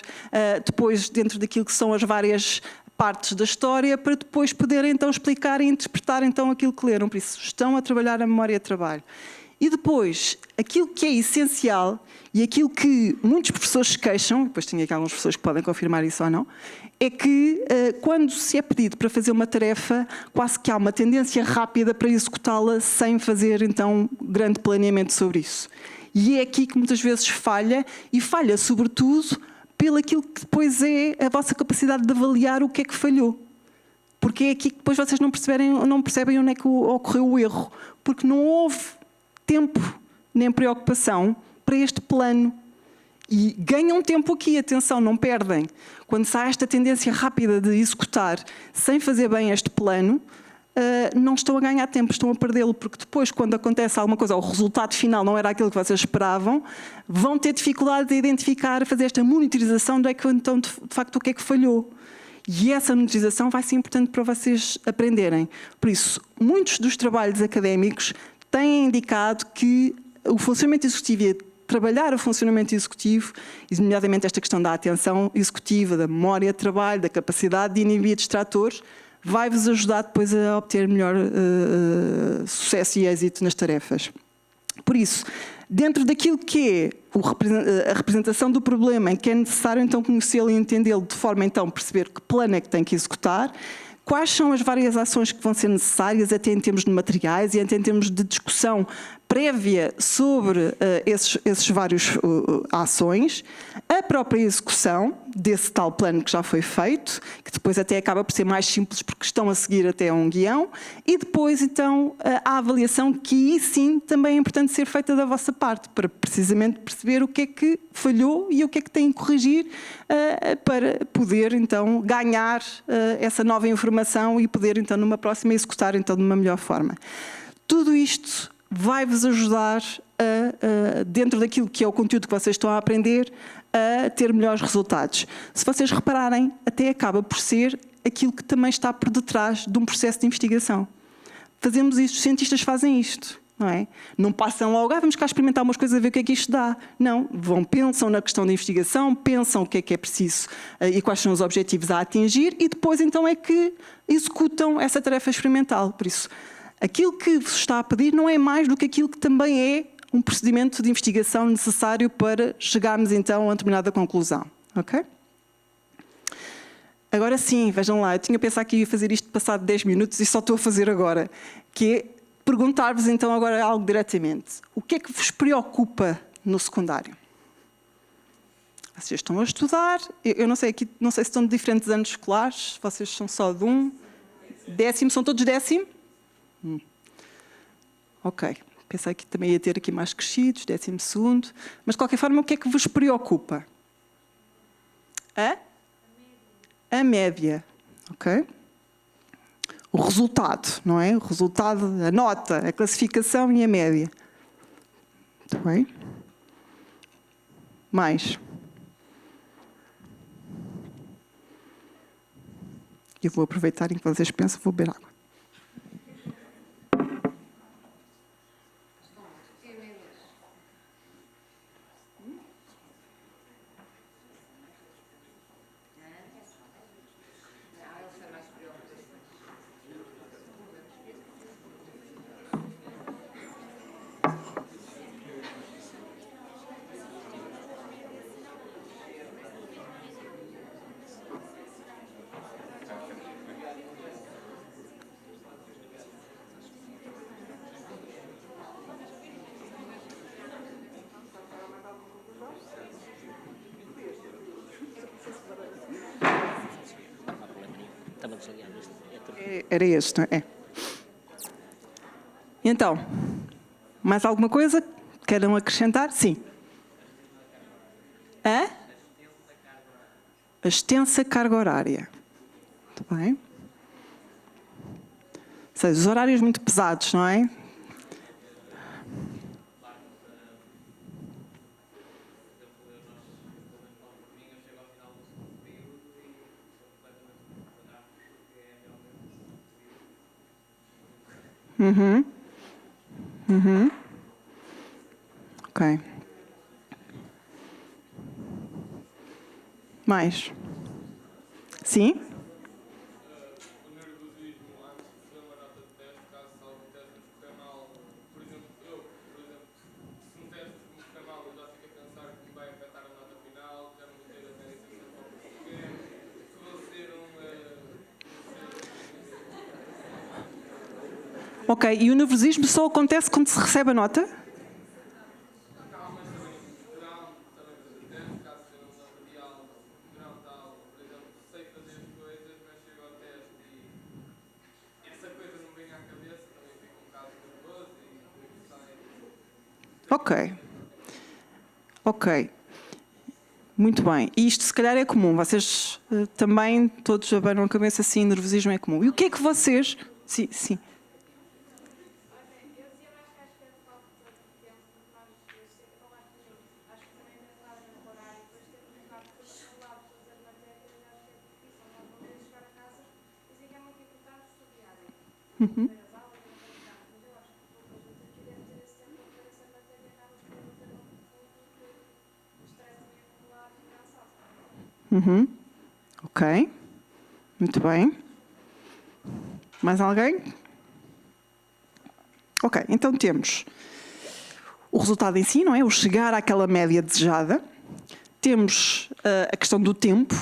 Speaker 2: depois dentro daquilo que são as várias partes da história para depois poderem então explicar e interpretar então aquilo que leram. Por isso, estão a trabalhar a memória de trabalho. E depois, aquilo que é essencial e aquilo que muitos professores se queixam, depois tenho aqui alguns professores que podem confirmar isso ou não, é que quando se é pedido para fazer uma tarefa, quase que há uma tendência rápida para executá-la sem fazer, então, grande planeamento sobre isso. E é aqui que muitas vezes falha, e falha sobretudo pelo aquilo que depois é a vossa capacidade de avaliar o que é que falhou. Porque é aqui que depois vocês não percebem onde é que ocorreu o erro. Porque não houve tempo nem preocupação para este plano. E ganham tempo aqui, atenção, não perdem. Quando sai esta tendência rápida de executar sem fazer bem este plano, não estão a ganhar tempo, estão a perdê-lo, porque depois, quando acontece alguma coisa, o resultado final não era aquilo que vocês esperavam, vão ter dificuldade de identificar, fazer esta monitorização de então, de facto, o que é que falhou. E essa monitorização vai ser importante para vocês aprenderem. Por isso, muitos dos trabalhos académicos têm indicado que o funcionamento executivo e trabalhar o funcionamento executivo, e nomeadamente esta questão da atenção executiva, da memória de trabalho, da capacidade de inibir distratores, vai-vos ajudar depois a obter melhor sucesso e êxito nas tarefas. Por isso, dentro daquilo que é a representação do problema, em que é necessário então conhecê-lo e entendê-lo de forma então a perceber que plano é que tem que executar, quais são as várias ações que vão ser necessárias, até em termos de materiais e até em termos de discussão prévia sobre esses vários ações, a própria execução desse tal plano que já foi feito, que depois até acaba por ser mais simples porque estão a seguir até um guião, e depois então a avaliação, que aí sim também é importante ser feita da vossa parte, para precisamente perceber o que é que falhou e o que é que tem que corrigir para poder então ganhar essa nova informação e poder então numa próxima executar então de uma melhor forma. Tudo isto vai-vos ajudar dentro daquilo que é o conteúdo que vocês estão a aprender, a ter melhores resultados. Se vocês repararem, até acaba por ser aquilo que também está por detrás de um processo de investigação. Fazemos isto, os cientistas fazem isto, não é? Não passam logo, vamos cá experimentar umas coisas a ver o que é que isto dá. Não, pensam na questão da investigação, pensam o que é preciso e quais são os objetivos a atingir, e depois então é que executam essa tarefa experimental. Por isso, aquilo que vos está a pedir não é mais do que aquilo que também é um procedimento de investigação necessário para chegarmos então a uma determinada conclusão. Ok? Agora sim, vejam lá, eu tinha pensado que ia fazer isto passado 10 minutos e só estou a fazer agora, que é perguntar-vos então agora algo diretamente. O que é que vos preocupa no secundário? Vocês estão a estudar, eu não sei, aqui, não sei se estão de diferentes anos escolares, vocês são só de um, décimo, são todos décimo? Ok, pensei que também ia ter aqui mais crescidos, 12º, mas de qualquer forma, o que é que vos preocupa? A média, ok? O resultado, não é? O resultado, a nota, a classificação e a média. Muito bem. Mais. Eu vou aproveitar enquanto vocês pensam, vou beber água. Era este, não é? Então, mais alguma coisa? Queiram acrescentar? Sim. A extensa carga horária. Muito bem. Ou seja, os horários muito pesados, não é? Ok. Mais? Sim?
Speaker 3: O nervosismo antes de fazer uma nota de teste, caso algo teste correr mal. Por exemplo,
Speaker 2: Ok, e o nervosismo só acontece quando se recebe a nota? Ok. Ok. Muito bem. E isto se calhar é comum. Vocês também, todos abanam a cabeça assim, nervosismo é comum. E o que é que vocês... Sim, sim. Uhum. Uhum. Ok. Muito bem. Mais alguém? Ok, então temos o resultado em si, não é? O chegar àquela média desejada. Temos a questão do tempo,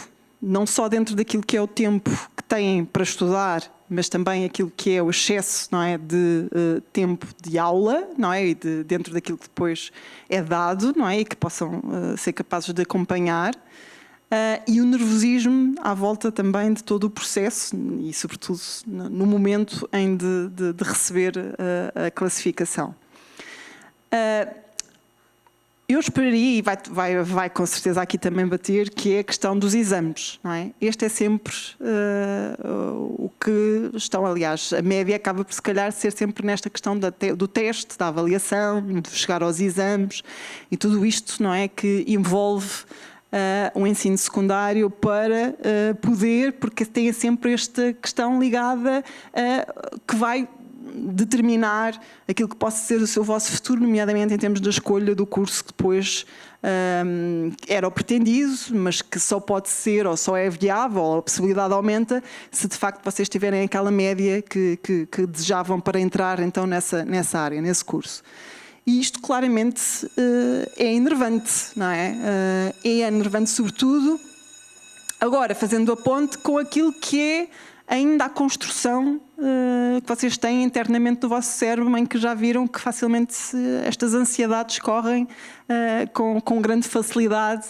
Speaker 2: não só dentro daquilo que é o tempo que têm para estudar, mas também aquilo que é o excesso, não é, de tempo de aula, não é, e dentro daquilo que depois é dado, não é, e que possam ser capazes de acompanhar. E o nervosismo à volta também de todo o processo e, sobretudo, no momento em de receber a classificação. Eu esperaria, e vai com certeza aqui também bater, que é a questão dos exames, não é? Este é sempre o que estão, aliás, a média acaba por se calhar ser sempre nesta questão do teste, da avaliação, de chegar aos exames e tudo isto, não é, que envolve um ensino secundário para poder, porque tem sempre esta questão ligada que vai determinar aquilo que possa ser o vosso futuro, nomeadamente em termos da escolha do curso que depois era o pretendido, mas que só pode ser ou só é viável, ou a possibilidade aumenta, se de facto vocês tiverem aquela média que desejavam para entrar então nessa área, nesse curso. E isto claramente é enervante, não é? É enervante sobretudo, agora fazendo a ponte com aquilo que é ainda a construção que vocês têm internamente no vosso cérebro, em que já viram que facilmente estas ansiedades correm com grande facilidade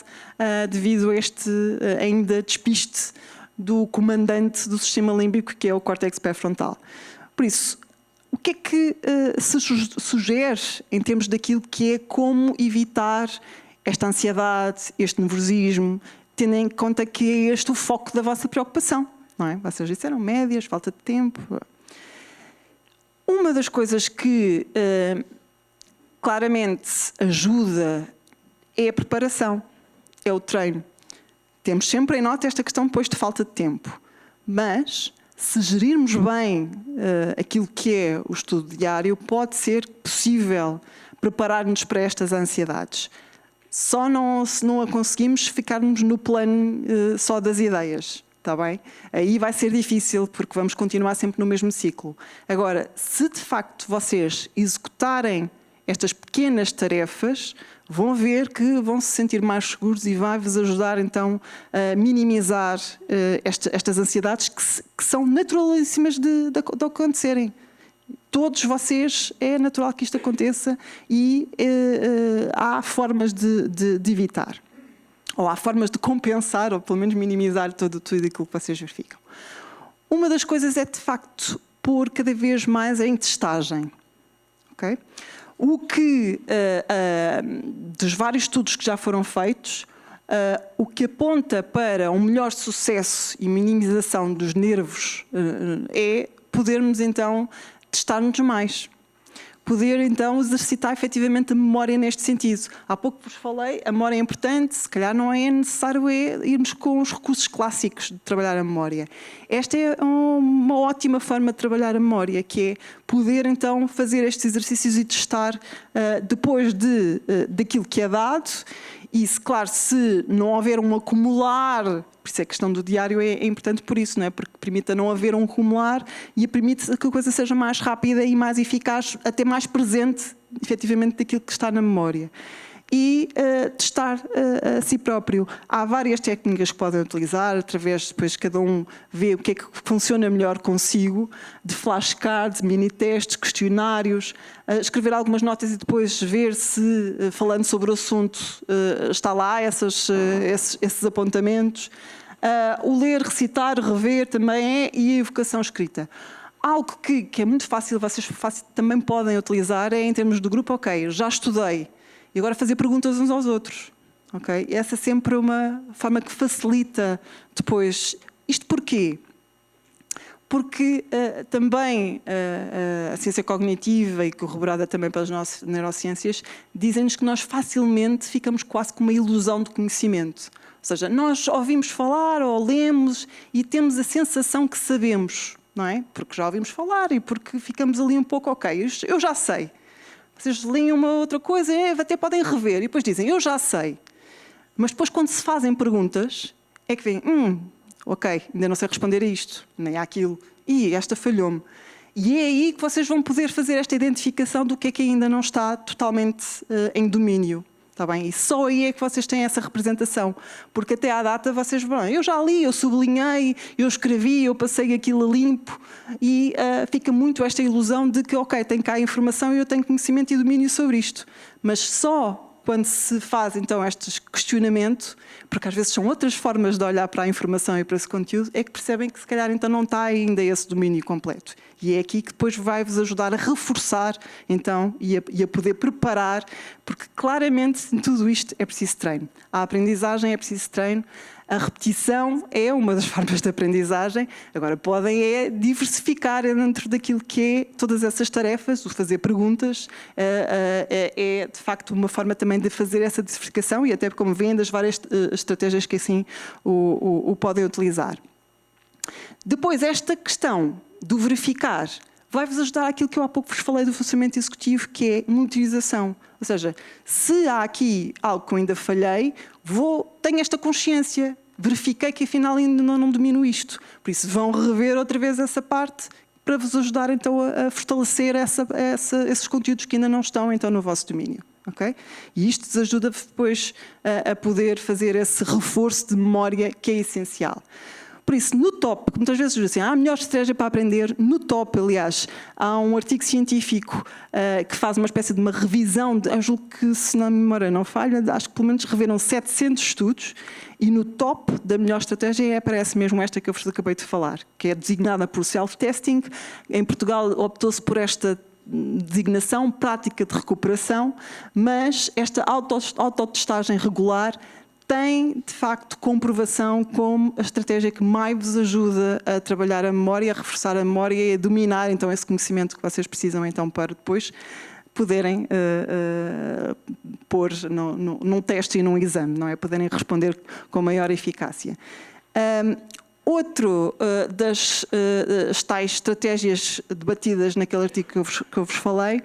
Speaker 2: devido a este ainda despiste do comandante do sistema límbico, que é o córtex pré-frontal. Por isso, o que é que se sugere em termos daquilo que é como evitar esta ansiedade, este nervosismo, tendo em conta que é este o foco da vossa preocupação, não é? Vocês disseram médias, falta de tempo. Uma das coisas que claramente ajuda é a preparação, é o treino. Temos sempre em nota esta questão depois de falta de tempo, mas se gerirmos bem aquilo que é o estudo diário, pode ser possível preparar-nos para estas ansiedades. Só se não a conseguimos ficarmos no plano só das ideias, está bem? Aí vai ser difícil, porque vamos continuar sempre no mesmo ciclo. Agora, se de facto vocês executarem estas pequenas tarefas, vão ver que vão se sentir mais seguros e vai-vos ajudar então a minimizar estas ansiedades que são naturalíssimas de acontecerem. Todos vocês, é natural que isto aconteça e há formas de evitar. Ou há formas de compensar, ou pelo menos minimizar tudo aquilo que vocês verificam. Uma das coisas é, de facto, pôr cada vez mais em testagem. Okay? O que, dos vários estudos que já foram feitos, o que aponta para um melhor sucesso e minimização dos nervos é podermos, então, testar-nos mais. Poder, então, exercitar efetivamente a memória neste sentido. Há pouco vos falei, a memória é importante, se calhar não é necessário irmos com os recursos clássicos de trabalhar a memória. Esta é uma ótima forma de trabalhar a memória, que é poder, então, fazer estes exercícios e testar depois daquilo que é dado. E, claro, se não houver um acumular, por isso é a questão do diário é importante por isso, não é? Porque permite a não haver um acumular e permite que a coisa seja mais rápida e mais eficaz, até mais presente, efetivamente, daquilo que está na memória. e testar a si próprio. Há várias técnicas que podem utilizar, através depois cada um vê o que é que funciona melhor consigo, de flashcards, mini-testes, questionários, escrever algumas notas e depois ver se, falando sobre o assunto, está lá esses apontamentos. O ler, recitar, rever também e a evocação escrita. Algo que é muito fácil, vocês também podem utilizar, é em termos de grupo, ok, já estudei, e agora fazer perguntas uns aos outros. Okay? Essa é sempre uma forma que facilita depois. Isto porquê? Porque também a ciência cognitiva, e corroborada também pelas nossas neurociências, dizem-nos que nós facilmente ficamos quase com uma ilusão de conhecimento. Ou seja, nós ouvimos falar ou lemos e temos a sensação que sabemos, não é? Porque já ouvimos falar e porque ficamos ali um pouco, ok, eu já sei. Vocês leem uma outra coisa, até podem rever, e depois dizem, eu já sei. Mas depois, quando se fazem perguntas, é que vêm, ok, ainda não sei responder a isto, nem àquilo, e esta falhou-me. E é aí que vocês vão poder fazer esta identificação do que é que ainda não está totalmente em domínio. Está bem? E só aí é que vocês têm essa representação. Porque até à data vocês vão, eu já li, eu sublinhei, eu escrevi, eu passei aquilo a limpo, e fica muito esta ilusão de que, ok, tenho cá a informação e eu tenho conhecimento e domínio sobre isto. Mas só quando se faz então este questionamento, porque às vezes são outras formas de olhar para a informação e para esse conteúdo, é que percebem que se calhar então não está ainda esse domínio completo. E é aqui que depois vai-vos ajudar a reforçar então e a poder preparar, porque claramente em tudo isto é preciso treino. A aprendizagem é preciso treino. A repetição é uma das formas de aprendizagem. Agora, podem diversificar dentro daquilo que é todas essas tarefas. O fazer perguntas é, de facto, uma forma também de fazer essa diversificação, e até como veem das várias estratégias que assim o podem utilizar. Depois, esta questão do verificar vai-vos ajudar àquilo que eu há pouco vos falei do funcionamento executivo, que é monitorização. Ou seja, se há aqui algo que eu ainda falhei, tenho esta consciência, verifiquei que afinal ainda não domino isto. Por isso vão rever outra vez essa parte para vos ajudar então a fortalecer esses conteúdos que ainda não estão então no vosso domínio. Okay? E isto vos ajuda depois a poder fazer esse reforço de memória que é essencial. Por isso, no top, muitas vezes dizem assim, há a melhor estratégia para aprender. No top, aliás, há um artigo científico que faz uma espécie de uma revisão, eu julgo que, se não me memória não falha, acho que pelo menos reveram 700 estudos, e no top da melhor estratégia aparece mesmo esta que eu vos acabei de falar, que é designada por self-testing. Em Portugal optou-se por esta designação, prática de recuperação, mas esta autotestagem regular tem, de facto, comprovação como a estratégia que mais vos ajuda a trabalhar a memória, a reforçar a memória e a dominar, então, esse conhecimento que vocês precisam, então, para depois poderem pôr num teste e num exame, não é? Poderem responder com maior eficácia. Outro das tais estratégias debatidas naquele artigo que eu vos falei,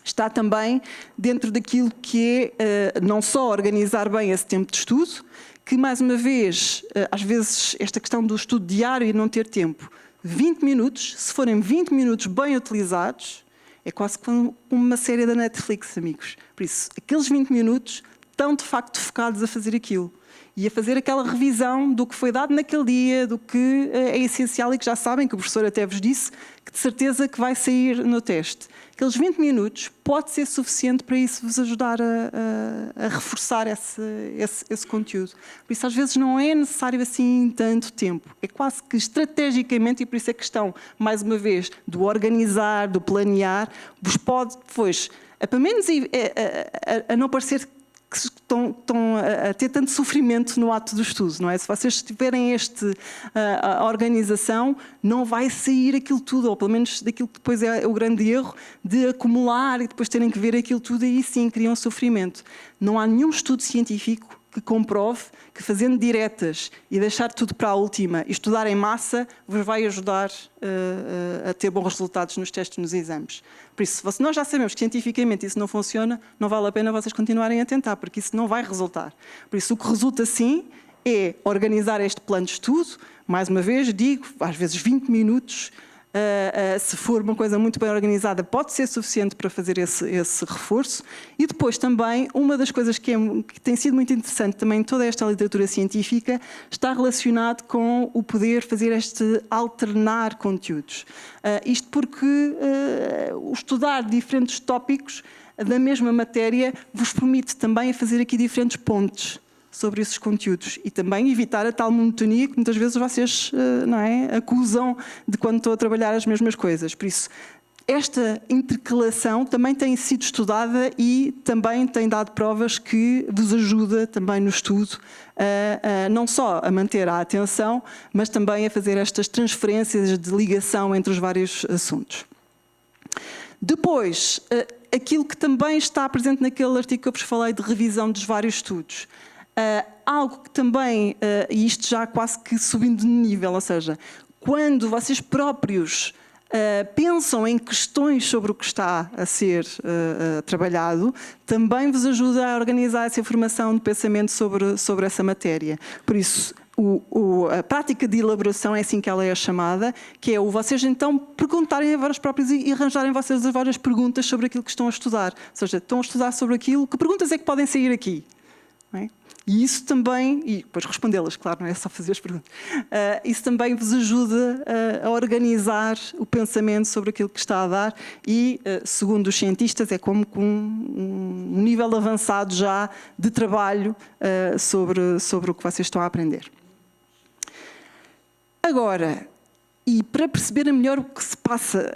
Speaker 2: está também dentro daquilo que é não só organizar bem esse tempo de estudo, que mais uma vez, às vezes esta questão do estudo diário e não ter tempo, 20 minutos, se forem 20 minutos bem utilizados, é quase como uma série da Netflix, amigos. Por isso, aqueles 20 minutos estão de facto focados a fazer aquilo. E a fazer aquela revisão do que foi dado naquele dia, do que é essencial e que já sabem, que o professor até vos disse, que de certeza que vai sair no teste. Aqueles 20 minutos pode ser suficiente para isso vos ajudar a reforçar esse conteúdo. Por isso, às vezes, não é necessário assim tanto tempo. É quase que estrategicamente, e por isso é questão, mais uma vez, do organizar, do planear, vos pode, depois, pelo menos a não parecer que estão a ter tanto sofrimento no ato do estudo, não é? Se vocês tiverem a organização, não vai sair aquilo tudo, ou pelo menos daquilo que depois é o grande erro, de acumular e depois terem que ver aquilo tudo, e aí sim criam sofrimento. Não há nenhum estudo científico que comprove que fazendo diretas e deixar tudo para a última e estudar em massa vos vai ajudar a ter bons resultados nos testes, nos exames. Por isso, se nós já sabemos que cientificamente isso não funciona, não vale a pena vocês continuarem a tentar, porque isso não vai resultar. Por isso, o que resulta sim é organizar este plano de estudo. Mais uma vez, digo, às vezes 20 minutos, Se for uma coisa muito bem organizada, pode ser suficiente para fazer esse reforço. E depois também, uma das coisas que tem sido muito interessante também em toda esta literatura científica, está relacionado com o poder fazer este alternar conteúdos. Isto porque o estudar diferentes tópicos da mesma matéria vos permite também fazer aqui diferentes pontes sobre esses conteúdos e também evitar a tal monotonia que muitas vezes vocês acusam de quando estou a trabalhar as mesmas coisas. Por isso, esta intercalação também tem sido estudada e também tem dado provas que vos ajuda também no estudo, não só a manter a atenção, mas também a fazer estas transferências de ligação entre os vários assuntos. Depois, aquilo que também está presente naquele artigo que eu vos falei de revisão dos vários estudos. Algo que também, e isto já quase que subindo de nível, ou seja, quando vocês próprios pensam em questões sobre o que está a ser trabalhado, também vos ajuda a organizar essa informação de pensamento sobre essa matéria. Por isso, a prática de elaboração é assim que ela é chamada, que é o vocês então perguntarem a vós próprios e arranjarem vocês as várias perguntas sobre aquilo que estão a estudar. Ou seja, estão a estudar sobre aquilo, que perguntas é que podem sair aqui? Não é? E isso também, e depois respondê-las, claro, não é só fazer as perguntas, isso também vos ajuda a organizar o pensamento sobre aquilo que está a dar e, segundo os cientistas, é como com um nível avançado já de trabalho sobre o que vocês estão a aprender. Agora, e para perceberem melhor o que se passa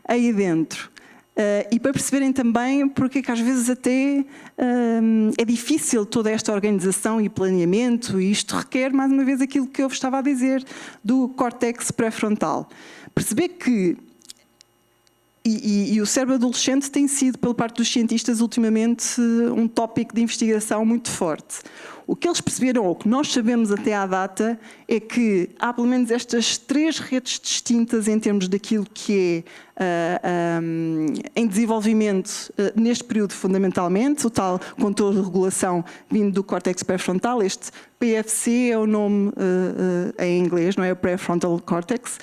Speaker 2: aí dentro, e para perceberem também porque é que às vezes até é difícil toda esta organização e planeamento, e isto requer, mais uma vez, aquilo que eu vos estava a dizer do córtex pré-frontal. Perceber que, e o cérebro adolescente tem sido, pela parte dos cientistas, ultimamente, um tópico de investigação muito forte. O que eles perceberam, ou o que nós sabemos até à data, é que há pelo menos estas 3 redes distintas em termos daquilo que é em desenvolvimento neste período fundamentalmente, o tal controle de regulação vindo do córtex pré-frontal, este PFC é o nome em inglês, não é? O pré-frontal cortex.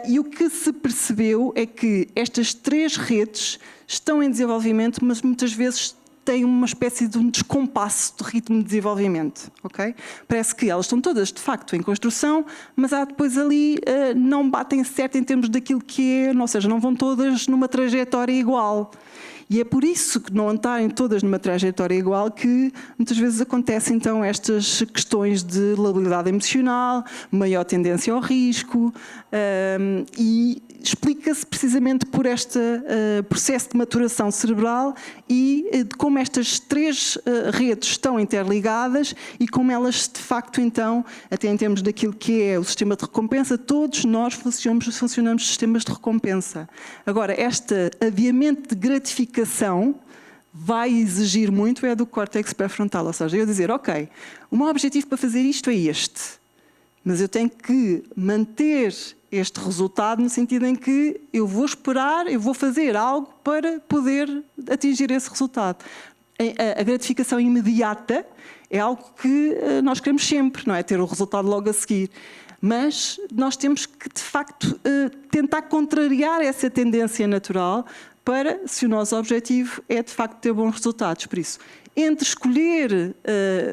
Speaker 2: E o que se percebeu é que estas 3 redes estão em desenvolvimento, mas muitas vezes têm uma espécie de um descompasso de ritmo de desenvolvimento, ok? Parece que elas estão todas, de facto, em construção, mas há depois ali, não batem certo em termos daquilo que é, ou seja, não vão todas numa trajetória igual. E é por isso que não estarem todas numa trajetória igual que muitas vezes acontecem então estas questões de labilidade emocional, maior tendência ao risco, e explica-se precisamente por este processo de maturação cerebral e de como estas 3 redes estão interligadas e como elas de facto então, até em termos daquilo que é o sistema de recompensa, todos nós funcionamos sistemas de recompensa. Agora, este adiamento de gratificação vai exigir muito do córtex pré-frontal, ou seja, eu dizer, ok, o meu objetivo para fazer isto é este, mas eu tenho que manter este resultado no sentido em que eu vou esperar, eu vou fazer algo para poder atingir esse resultado. A gratificação imediata é algo que nós queremos sempre, não é? Ter o resultado logo a seguir. Mas nós temos que, de facto, tentar contrariar essa tendência natural para, se o nosso objetivo é, de facto, ter bons resultados. Por isso, entre escolher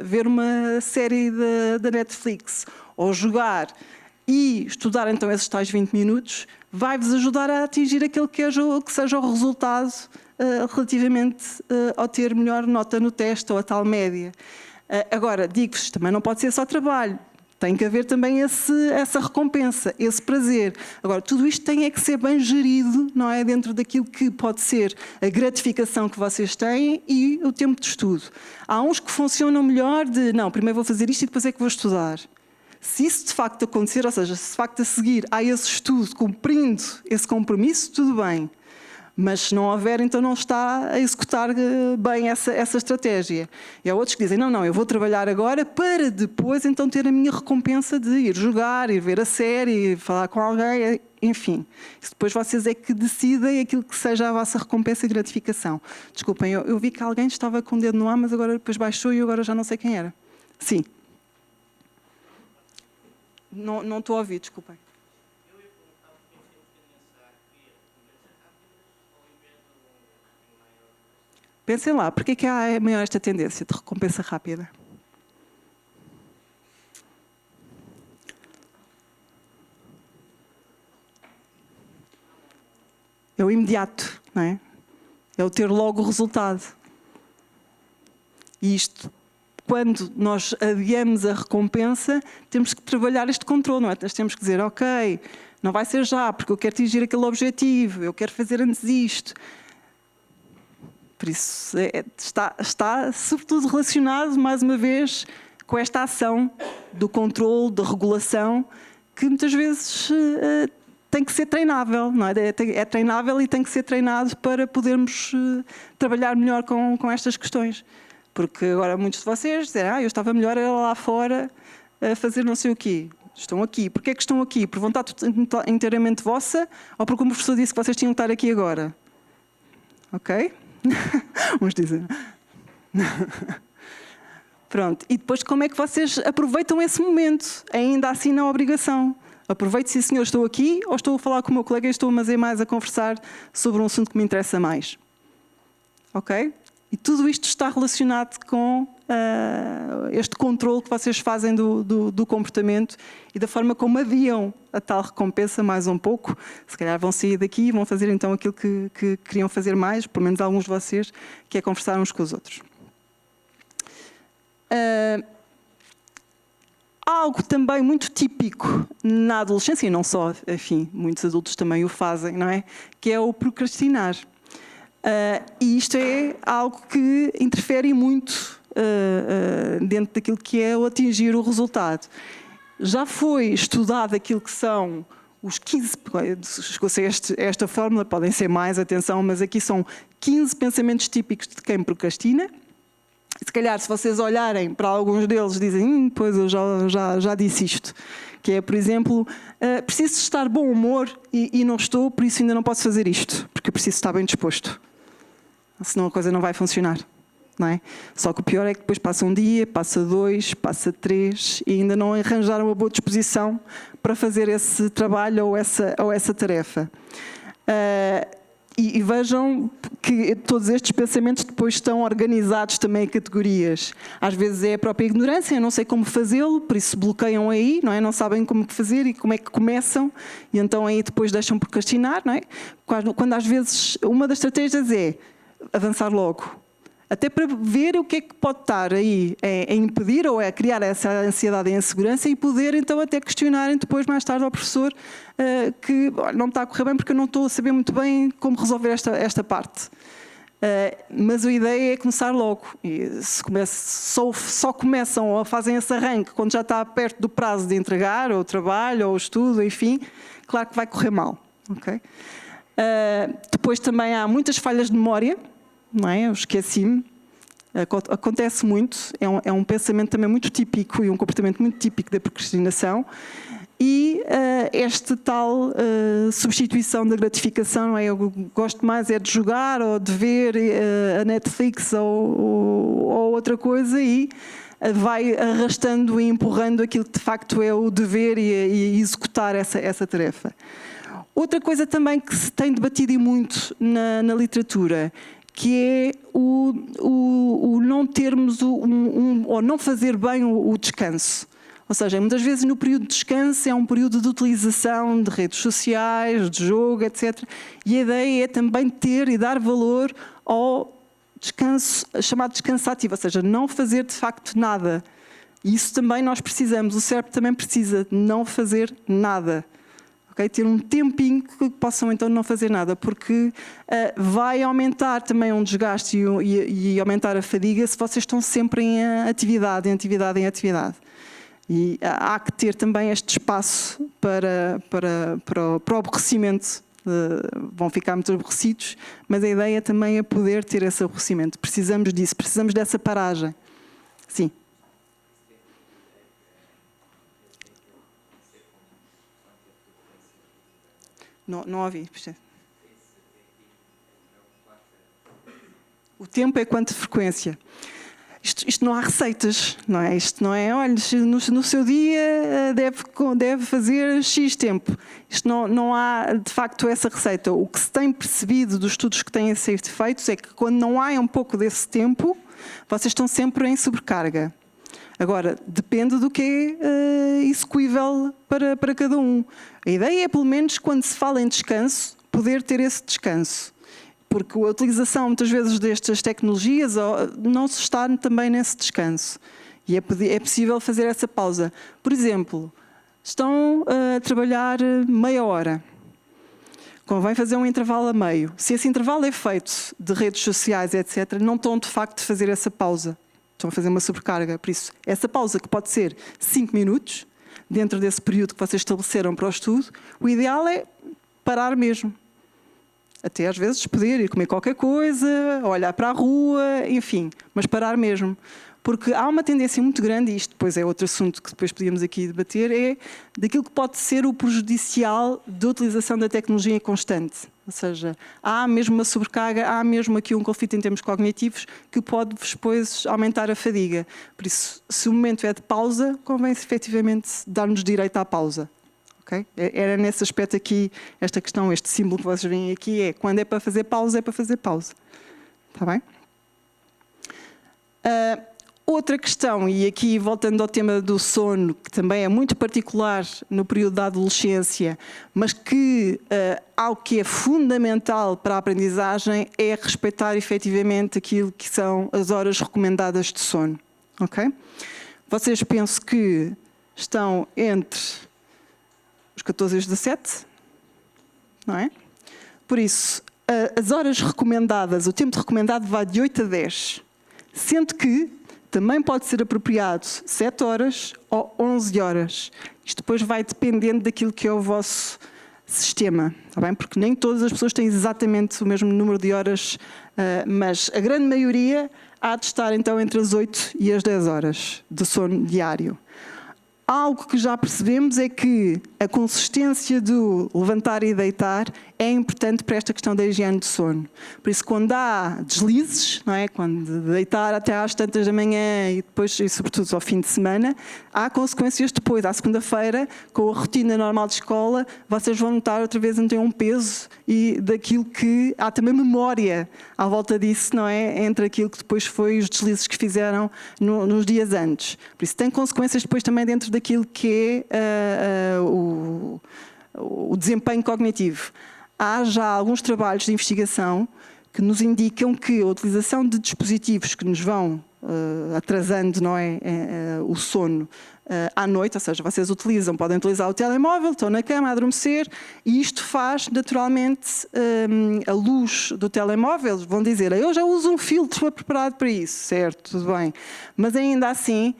Speaker 2: ver uma série da Netflix ou jogar e estudar então esses tais 20 minutos, vai-vos ajudar a atingir aquele que seja o resultado relativamente ao ter melhor nota no teste ou a tal média. Agora, digo-vos, também não pode ser só trabalho. Tem que haver também essa recompensa, esse prazer. Agora, tudo isto tem que ser bem gerido, não é? Dentro daquilo que pode ser a gratificação que vocês têm e o tempo de estudo. Há uns que funcionam melhor de, não, primeiro vou fazer isto e depois é que vou estudar. Se isso de facto acontecer, ou seja, se de facto a seguir há esse estudo cumprindo esse compromisso, tudo bem. Mas se não houver, então não está a executar bem essa estratégia. E há outros que dizem, não, eu vou trabalhar agora para depois então ter a minha recompensa de ir jogar, ir ver a série, falar com alguém, enfim. Isso depois vocês é que decidem aquilo que seja a vossa recompensa e gratificação. Desculpem, eu vi que alguém estava com o dedo no ar, mas agora depois baixou e agora já não sei quem era. Sim. Não estou a ouvir, desculpem. Pensem lá, porque é que há maior esta tendência de recompensa rápida? É o imediato, não é? É o ter logo o resultado. E isto, quando nós adiamos a recompensa, temos que trabalhar este controle, não é? Nós temos que dizer, ok, não vai ser já, porque eu quero atingir aquele objetivo, eu quero fazer antes isto. Por isso, está sobretudo relacionado, mais uma vez, com esta ação do controle, da regulação, que muitas vezes tem que ser treinável, não é? É treinável e tem que ser treinado para podermos trabalhar melhor com estas questões. Porque agora muitos de vocês dizem, eu estava melhor lá fora a fazer não sei o quê. Estão aqui. Porquê é que estão aqui? Por vontade inteiramente vossa ou porque o professor disse que vocês tinham que estar aqui agora? Ok? Uns dizem. Pronto. E depois como é que vocês aproveitam esse momento? Ainda assim na obrigação. Aproveito se senhor estou aqui ou estou a falar com o meu colega e estou mais a conversar sobre um assunto que me interessa mais. Ok? E tudo isto está relacionado com este controle que vocês fazem do comportamento e da forma como adiam a tal recompensa mais um pouco. Se calhar vão sair daqui e vão fazer então aquilo que queriam fazer mais, pelo menos alguns de vocês, que é conversar uns com os outros. Algo também muito típico na adolescência, e não só, enfim, muitos adultos também o fazem, não é? Que é o procrastinar. E isto é algo que interfere muito dentro daquilo que é o atingir o resultado. Já foi estudado aquilo que são os 15, escusei esta fórmula, podem ser mais, atenção, mas aqui são 15 pensamentos típicos de quem procrastina. Se calhar, se vocês olharem para alguns deles, dizem, pois eu já disse isto. Que é, por exemplo, preciso estar de bom humor e não estou, por isso ainda não posso fazer isto, porque eu preciso estar bem disposto. Senão a coisa não vai funcionar. Não é? Só que o pior é que depois passa um dia, passa 2, passa 3 e ainda não arranjaram uma boa disposição para fazer esse trabalho ou essa tarefa. E vejam que todos estes pensamentos depois estão organizados também em categorias. Às vezes é a própria ignorância, eu não sei como fazê-lo, por isso bloqueiam aí, não é? Não sabem como fazer e como é que começam, e então aí depois deixam procrastinar, não é? Quando às vezes uma das estratégias é avançar logo. Até para ver o que é que pode estar aí a impedir ou a criar essa ansiedade e insegurança e poder então até questionarem depois mais tarde ao professor que não me está a correr bem porque eu não estou a saber muito bem como resolver esta parte. Mas a ideia é começar logo. E só começam ou fazem esse arranque quando já está perto do prazo de entregar, ou o trabalho, ou o estudo, enfim, claro que vai correr mal. Okay? Depois também há muitas falhas de memória. Não é? Eu esqueci-me. Acontece muito. É um pensamento também muito típico e um comportamento muito típico da procrastinação. E esta tal substituição da gratificação, não é? Eu gosto mais é de jogar ou de ver a Netflix ou outra coisa e vai arrastando e empurrando aquilo que de facto é o dever e executar essa tarefa. Outra coisa também que se tem debatido e muito na literatura, que é o não termos ou não fazer bem o descanso. Ou seja, muitas vezes no período de descanso é um período de utilização de redes sociais, de jogo, etc. E a ideia é também ter e dar valor ao descanso, chamado descanso ativo, ou seja, não fazer de facto nada. E isso também nós precisamos, o cérebro também precisa de não fazer nada. Okay? Ter um tempinho que possam então não fazer nada, porque vai aumentar também um desgaste e aumentar a fadiga se vocês estão sempre em atividade. E há que ter também este espaço para o aborrecimento. Vão ficar muito aborrecidos, mas a ideia também é poder ter esse aborrecimento. Precisamos disso, precisamos dessa paragem. Sim. Não ouvi. O tempo é quanto frequência. Isto não há receitas, não é? Isto não é, olha, no seu dia deve fazer X tempo. Isto não há, de facto, essa receita. O que se tem percebido dos estudos que têm a ser feitos é que quando não há um pouco desse tempo, vocês estão sempre em sobrecarga. Agora, depende do que é execuível para cada um. A ideia é, pelo menos, quando se fala em descanso, poder ter esse descanso. Porque a utilização, muitas vezes, destas tecnologias não se está também nesse descanso. E é possível fazer essa pausa. Por exemplo, estão a trabalhar meia hora. Convém fazer um intervalo a meio. Se esse intervalo é feito de redes sociais, etc., não estão, de facto, a fazer essa pausa. Estão a fazer uma sobrecarga. Por isso, essa pausa, que pode ser 5 minutos, dentro desse período que vocês estabeleceram para o estudo, o ideal é parar mesmo. Até às vezes poder ir comer qualquer coisa, olhar para a rua, enfim, mas parar mesmo. Porque há uma tendência muito grande, e isto depois é outro assunto que depois podíamos aqui debater, é daquilo que pode ser o prejudicial da utilização da tecnologia constante. Ou seja, há mesmo uma sobrecarga, há mesmo aqui um conflito em termos cognitivos que pode depois aumentar a fadiga. Por isso, se o momento é de pausa, convém-se efetivamente dar-nos direito à pausa. Okay? Era nesse aspecto aqui, esta questão, este símbolo que vocês veem aqui é quando é para fazer pausa, é para fazer pausa. Está bem? Outra questão, e aqui voltando ao tema do sono, que também é muito particular no período da adolescência, mas que algo que é fundamental para a aprendizagem é respeitar efetivamente aquilo que são as horas recomendadas de sono. Okay? Vocês penso que estão entre os 14 e os 17, não é? Por isso, as horas recomendadas, o tempo recomendado vai de 8 a 10, sendo que também pode ser apropriado 7 horas ou 11 horas. Isto depois vai dependendo daquilo que é o vosso sistema, está bem? Porque nem todas as pessoas têm exatamente o mesmo número de horas, mas a grande maioria há de estar então entre as 8 e as 10 horas de sono diário. Algo que já percebemos é que a consistência do levantar e deitar é importante para esta questão da higiene de sono. Por isso, quando há deslizes, não é? Quando deitar até às tantas da manhã e depois, e sobretudo ao fim de semana, há consequências depois. À segunda-feira, com a rotina normal de escola, vocês vão notar outra vez não tem um peso e daquilo que há também memória à volta disso, não é? Entre aquilo que depois foi os deslizes que fizeram nos dias antes. Por isso, tem consequências depois também dentro daquilo que é o desempenho cognitivo. Há já alguns trabalhos de investigação que nos indicam que a utilização de dispositivos que nos vão atrasando, não é, o sono à noite, ou seja, vocês podem utilizar o telemóvel, estão na cama a adormecer e isto faz naturalmente a luz do telemóvel, vão dizer, eu já uso um filtro preparado para isso, certo, tudo bem, mas ainda assim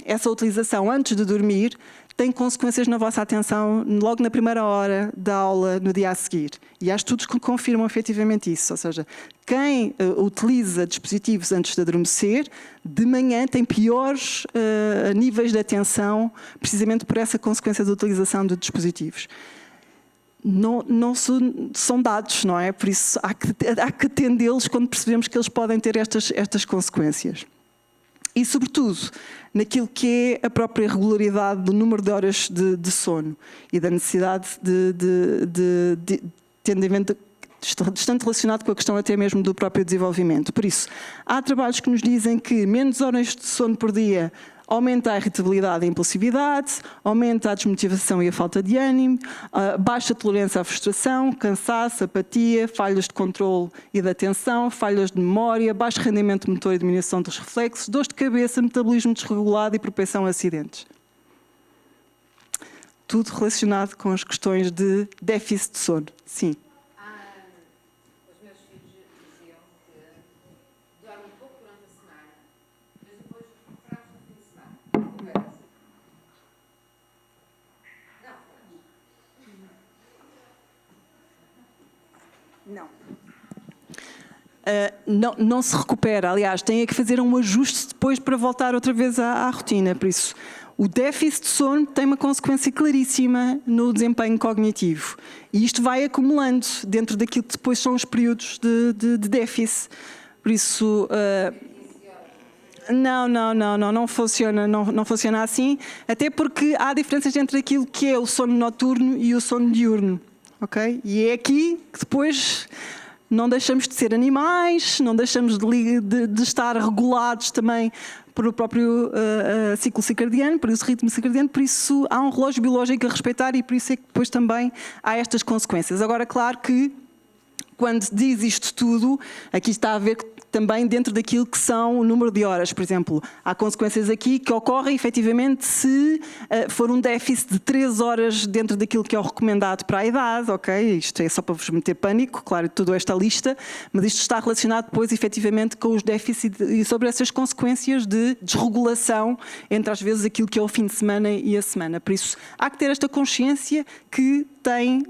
Speaker 2: essa utilização antes de dormir tem consequências na vossa atenção logo na primeira hora da aula no dia a seguir. E há estudos que confirmam efetivamente isso. Ou seja, quem utiliza dispositivos antes de adormecer, de manhã tem piores níveis de atenção, precisamente por essa consequência da utilização de dispositivos. Não são dados, não é? Por isso há que atendê-los quando percebemos que eles podem ter estas consequências. E, sobretudo, naquilo que é a própria regularidade do número de horas de sono e da necessidade de atendimento bastante relacionado com a questão até mesmo do próprio desenvolvimento. Por isso, há trabalhos que nos dizem que menos horas de sono por dia aumenta a irritabilidade e a impulsividade, aumenta a desmotivação e a falta de ânimo, baixa tolerância à frustração, cansaço, apatia, falhas de controle e de atenção, falhas de memória, baixo rendimento motor e diminuição dos reflexos, dores de cabeça, metabolismo desregulado e propensão a acidentes. Tudo relacionado com as questões de déficit de sono. Sim.
Speaker 3: Os meus filhos diziam que dormem pouco durante a semana, mas depois recuperamos no fim de semana.
Speaker 2: Não se recupera. Aliás, tem que fazer um ajuste depois para voltar outra vez à rotina. Por isso, o déficit de sono tem uma consequência claríssima no desempenho cognitivo. E isto vai acumulando dentro daquilo que depois são os períodos de déficit. Por isso, não funciona assim, até porque há diferenças entre aquilo que é o sono noturno e o sono diurno, ok? E é aqui que depois não deixamos de ser animais, não deixamos de estar regulados também por o próprio ciclo circadiano, por isso ritmo circadiano, por isso há um relógio biológico a respeitar e por isso é que depois também há estas consequências. Agora, claro que quando diz isto tudo, aqui está a ver também dentro daquilo que são o número de horas. Por exemplo, há consequências aqui que ocorrem efetivamente se for um déficit de 3 horas dentro daquilo que é o recomendado para a idade, ok? Isto é só para vos meter pânico, claro, toda esta lista, mas isto está relacionado depois efetivamente com os déficits e sobre essas consequências de desregulação entre às vezes aquilo que é o fim de semana e a semana. Por isso, há que ter esta consciência que tem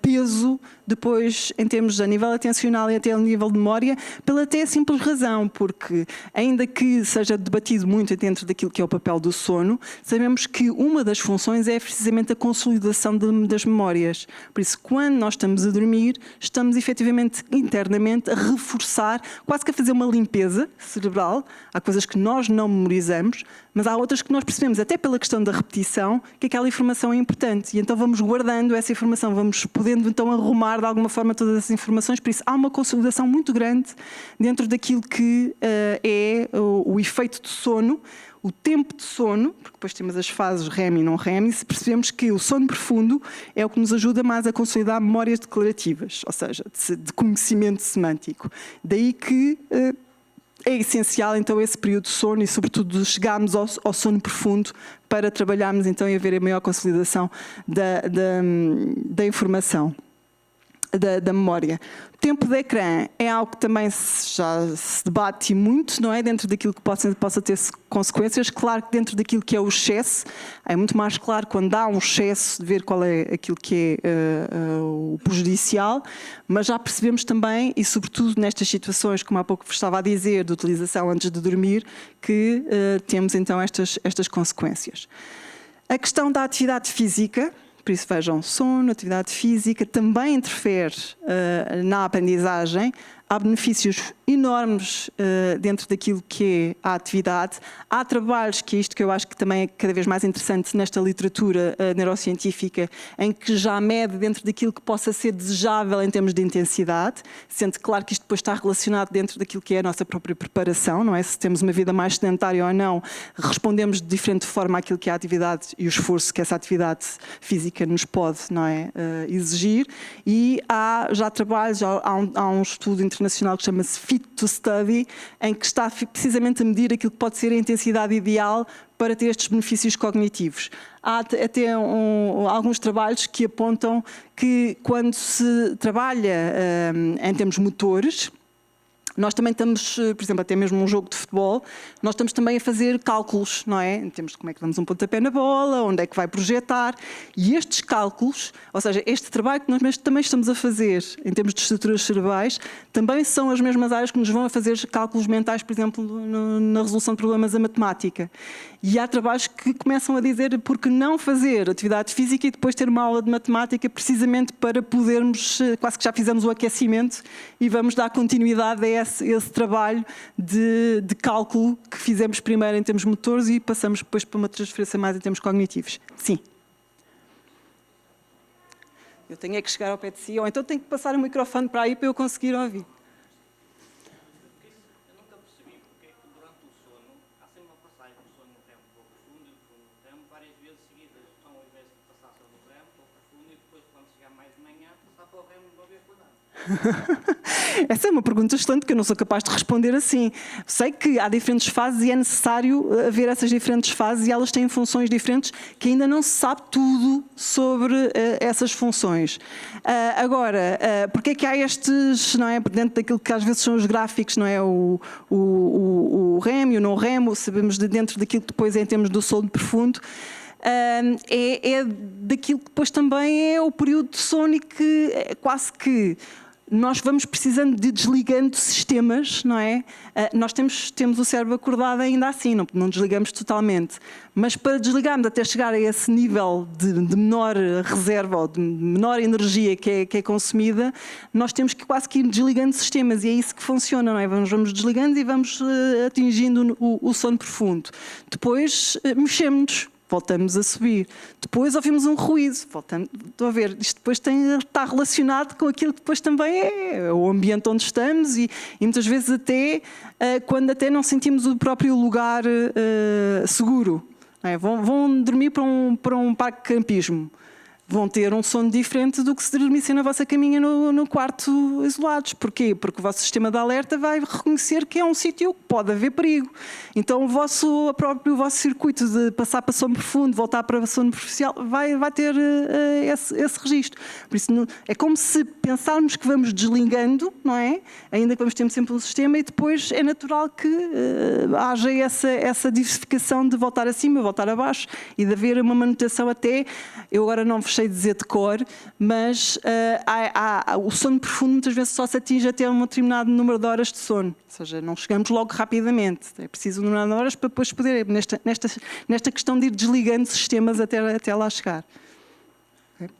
Speaker 2: peso depois em termos a nível atencional e até a nível de memória, pela até simples razão, porque ainda que seja debatido muito dentro daquilo que é o papel do sono, sabemos que uma das funções é precisamente a consolidação das memórias. Por isso, quando nós estamos a dormir, estamos efetivamente internamente a reforçar, quase que a fazer uma limpeza cerebral. Há coisas que nós não memorizamos, mas há outras que nós percebemos, até pela questão da repetição, que aquela informação é importante. E então vamos guardando essa informação, vamos podendo então arrumar de alguma forma todas essas informações. Por isso há uma consolidação muito grande dentro daquilo que é o efeito de sono, o tempo de sono, porque depois temos as fases REM e não REM, e se percebemos que o sono profundo é o que nos ajuda mais a consolidar memórias declarativas, ou seja, de conhecimento semântico. Daí que é essencial então esse período de sono e sobretudo chegarmos ao sono profundo para trabalharmos então e haver a maior consolidação da informação, da memória. O tempo de ecrã é algo que também já se debate muito, não é? Dentro daquilo que possa ter consequências. Claro que dentro daquilo que é o excesso, é muito mais claro quando há um excesso de ver qual é aquilo que é o prejudicial, mas já percebemos também, e sobretudo nestas situações, como há pouco vos estava a dizer, de utilização antes de dormir, que temos então estas consequências. A questão da atividade física, por isso vejam, sono, atividade física, também interfere na aprendizagem. Há benefícios enormes dentro daquilo que é a atividade. Há trabalhos, que é isto que eu acho que também é cada vez mais interessante nesta literatura neurocientífica, em que já mede dentro daquilo que possa ser desejável em termos de intensidade, sendo claro que isto depois está relacionado dentro daquilo que é a nossa própria preparação, não é? Se temos uma vida mais sedentária ou não, respondemos de diferente forma àquilo que é a atividade e o esforço que essa atividade física nos pode, não é, exigir. E há já trabalhos, há um estudo internacional que chama-se Fit to Study, em que está precisamente a medir aquilo que pode ser a intensidade ideal para ter estes benefícios cognitivos. Há até alguns trabalhos que apontam que quando se trabalha em termos motores, nós também estamos, por exemplo, até mesmo um jogo de futebol, nós estamos também a fazer cálculos, não é? Em termos de como é que damos um pontapé na bola, onde é que vai projetar. E estes cálculos, ou seja, este trabalho que nós também estamos a fazer em termos de estruturas cerebrais, também são as mesmas áreas que nos vão a fazer cálculos mentais, por exemplo, na resolução de problemas da matemática. E há trabalhos que começam a dizer por que não fazer atividade física e depois ter uma aula de matemática, precisamente para podermos, quase que já fizemos o aquecimento e vamos dar continuidade a esse trabalho de cálculo que fizemos primeiro em termos motores e passamos depois para uma transferência mais em termos cognitivos. Sim. Eu tenho é que chegar ao pé de si, ou então tenho que passar o microfone para aí para eu conseguir ouvir. Essa é uma pergunta excelente que eu não sou capaz de responder assim. Sei que há diferentes fases e é necessário haver essas diferentes fases e elas têm funções diferentes que ainda não se sabe tudo sobre essas funções. Agora, porque é que há estes, não é, dentro daquilo que às vezes são os gráficos, não é, o REM e o não REM, sabemos de dentro daquilo que depois é em termos do sono profundo, é daquilo que depois também é o período de sono e que quase que nós vamos precisando de desligando sistemas, não é? Nós temos o cérebro acordado ainda assim, não desligamos totalmente. Mas para desligarmos até chegar a esse nível de menor reserva ou de menor energia que é consumida, nós temos que quase que ir desligando sistemas e é isso que funciona, não é? Vamos desligando e vamos atingindo o sono profundo. Depois mexemos-nos. Voltamos a subir. Depois ouvimos um ruído. Voltamos a ver. Isto depois está relacionado com aquilo que depois também é o ambiente onde estamos e muitas vezes até quando até não sentimos o próprio lugar seguro. Não é? Vão dormir para um parque de campismo. Vão ter um sono diferente do que se dormissem na vossa caminha no quarto isolados. Porquê? Porque o vosso sistema de alerta vai reconhecer que é um sítio que pode haver perigo. Então o vosso circuito de passar para sono profundo, voltar para sono superficial, vai ter esse registro. Por isso é como se pensarmos que vamos desligando, não é? Ainda que vamos ter sempre um sistema e depois é natural que haja essa diversificação de voltar acima, voltar abaixo e de haver uma manutenção até... Eu agora não vos sei dizer de cor, mas o sono profundo muitas vezes só se atinge até um determinado número de horas de sono. Ou seja, não chegamos logo rapidamente. É preciso um número de horas para depois poder, nesta questão de ir desligando sistemas até lá chegar. Okay.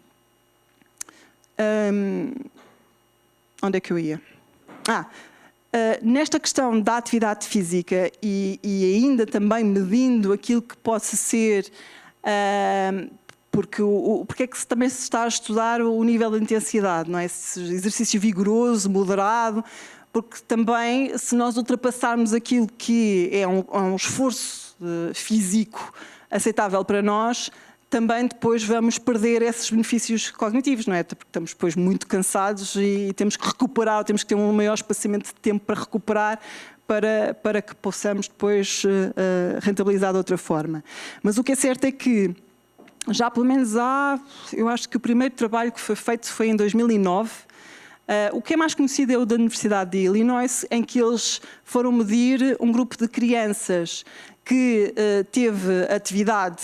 Speaker 2: Onde é que eu ia? Nesta questão da atividade física e ainda também medindo aquilo que possa ser... Porque é que também se está a estudar o nível de intensidade, não é? Exercício vigoroso, moderado, porque também se nós ultrapassarmos aquilo que é um esforço físico aceitável para nós, também depois vamos perder esses benefícios cognitivos, não é? Porque estamos depois muito cansados e temos que recuperar, temos que ter um maior espaçamento de tempo para recuperar, para que possamos depois rentabilizar de outra forma. Mas o que é certo é que já pelo menos eu acho que o primeiro trabalho que foi feito foi em 2009. O que é mais conhecido é o da Universidade de Illinois, em que eles foram medir um grupo de crianças que teve atividade,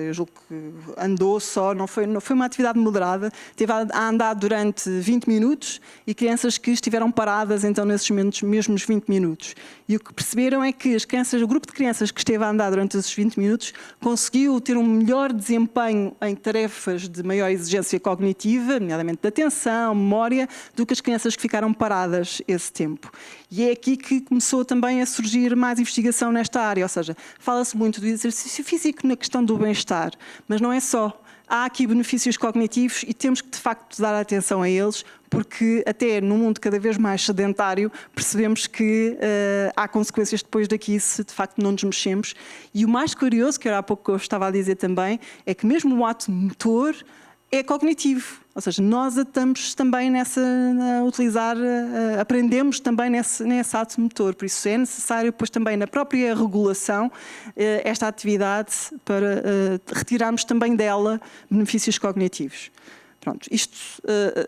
Speaker 2: eu julgo que andou só, não foi uma atividade moderada, teve a andar durante 20 minutos e crianças que estiveram paradas então nesses mesmos 20 minutos. E o que perceberam é que o grupo de crianças que esteve a andar durante esses 20 minutos conseguiu ter um melhor desempenho em tarefas de maior exigência cognitiva, nomeadamente de atenção, memória, do que as crianças que ficaram paradas esse tempo. E é aqui que começou também a surgir mais investigação nesta área, ou seja, fala-se muito do exercício físico na questão do bem-estar, mas não é só. Há aqui benefícios cognitivos e temos que, de facto, dar atenção a eles, porque até no mundo cada vez mais sedentário percebemos que há consequências depois daqui se, de facto, não nos mexemos. E o mais curioso, que era há pouco que eu estava a dizer também, é que mesmo o ato motor é cognitivo. Ou seja, nós estamos também a utilizar, aprendemos também nesse ato motor. Por isso é necessário, depois também na própria regulação, esta atividade para retirarmos também dela benefícios cognitivos. Pronto, isto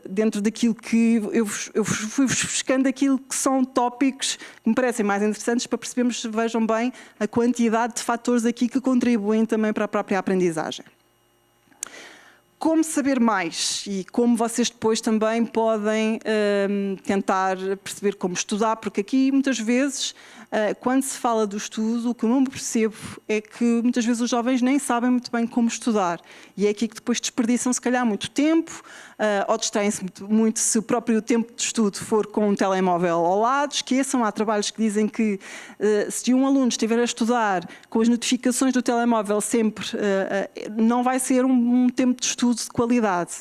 Speaker 2: dentro daquilo que eu fui buscando aquilo que são tópicos que me parecem mais interessantes para percebermos, vejam bem, a quantidade de fatores aqui que contribuem também para a própria aprendizagem. Como saber mais e como vocês depois também podem tentar perceber como estudar, porque aqui muitas vezes, quando se fala do estudo, o que eu não percebo é que muitas vezes os jovens nem sabem muito bem como estudar. E é aqui que depois desperdiçam se calhar muito tempo, ou distraem-se muito se o próprio tempo de estudo for com um telemóvel ao lado. Esqueçam, há trabalhos que dizem que se um aluno estiver a estudar com as notificações do telemóvel sempre, não vai ser um tempo de estudo de qualidade.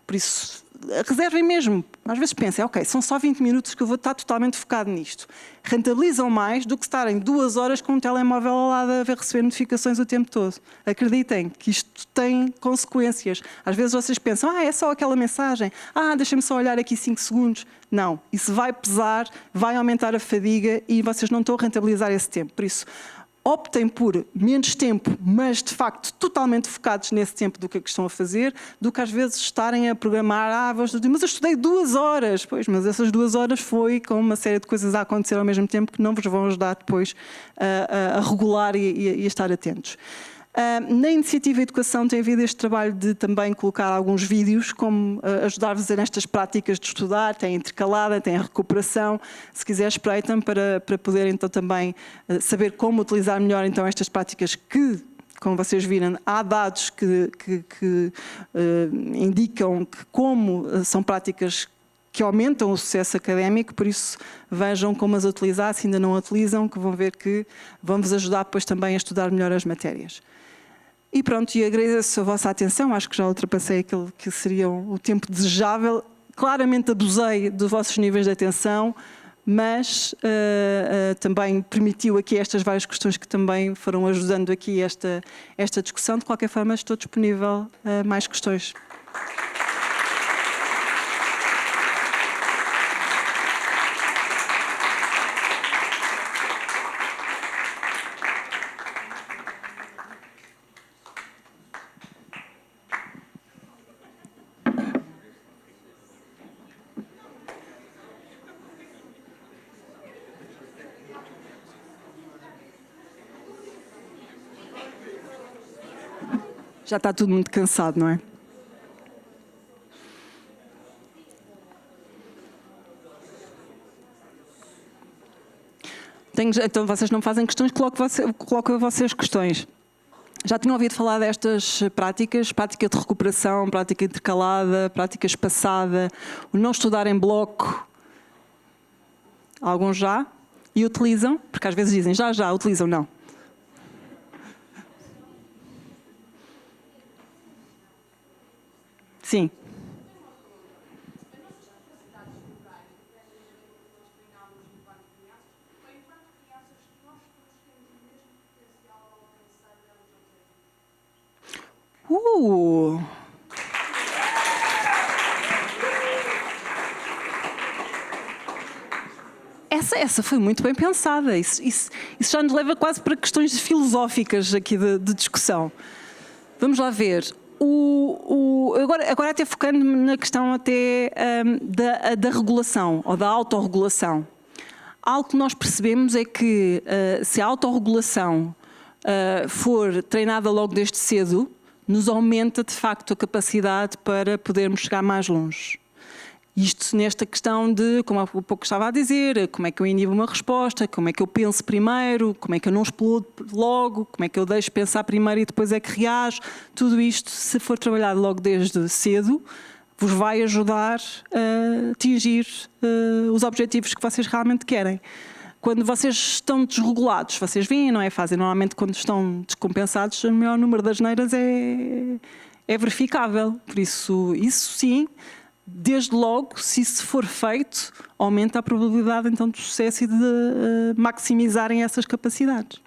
Speaker 2: Por isso, reservem mesmo. Às vezes pensem, ok, são só 20 minutos que eu vou estar totalmente focado nisto. Rentabilizam mais do que estarem 2 horas com um telemóvel ao lado a receber notificações o tempo todo. Acreditem que isto tem consequências. Às vezes vocês pensam, é só aquela mensagem. Deixem-me só olhar aqui 5 segundos. Não, isso vai pesar, vai aumentar a fadiga e vocês não estão a rentabilizar esse tempo. Por isso, optem por menos tempo, mas de facto totalmente focados nesse tempo do que estão a fazer, do que às vezes estarem a programar, mas eu estudei 2 horas. Pois, mas essas 2 horas foi com uma série de coisas a acontecer ao mesmo tempo que não vos vão ajudar depois a regular e a estar atentos. Na Iniciativa Educação tem havido este trabalho de também colocar alguns vídeos, como ajudar-vos nestas práticas de estudar, tem a intercalada, tem a recuperação, se quiser espreitem para poder então também saber como utilizar melhor então estas práticas que, como vocês viram, há dados que indicam que como são práticas que aumentam o sucesso académico, por isso vejam como as utilizar, se ainda não utilizam, que vão ver que vão-vos ajudar depois também a estudar melhor as matérias. E pronto, e agradeço a vossa atenção, acho que já ultrapassei aquele que seria o tempo desejável. Claramente abusei dos vossos níveis de atenção, mas também permitiu aqui estas várias questões que também foram ajudando aqui esta discussão. De qualquer forma, estou disponível a mais questões. Já está tudo muito cansado, não é? Então vocês não fazem questões, coloco a vocês questões. Já tinham ouvido falar destas práticas? Prática de recuperação, prática intercalada, prática espaçada, o não estudar em bloco. Alguns já? E utilizam? Porque às vezes dizem já, utilizam, não. Sim. Essa foi muito bem pensada. Isso já nos leva quase para questões filosóficas aqui de discussão. Vamos lá ver. Agora até focando na questão até da regulação ou da autorregulação. Algo que nós percebemos é que se a autorregulação for treinada logo desde cedo, nos aumenta de facto a capacidade para podermos chegar mais longe. Isto nesta questão de, como há pouco estava a dizer, como é que eu inibo uma resposta, como é que eu penso primeiro, como é que eu não explodo logo, como é que eu deixo pensar primeiro e depois é que reajo. Tudo isto, se for trabalhado logo desde cedo, vos vai ajudar a atingir os objetivos que vocês realmente querem. Quando vocês estão desregulados, vocês veem, não é? Fazem normalmente quando estão descompensados, o maior número das neiras é verificável. Por isso sim, desde logo, se isso for feito, aumenta a probabilidade então de sucesso e de maximizarem essas capacidades.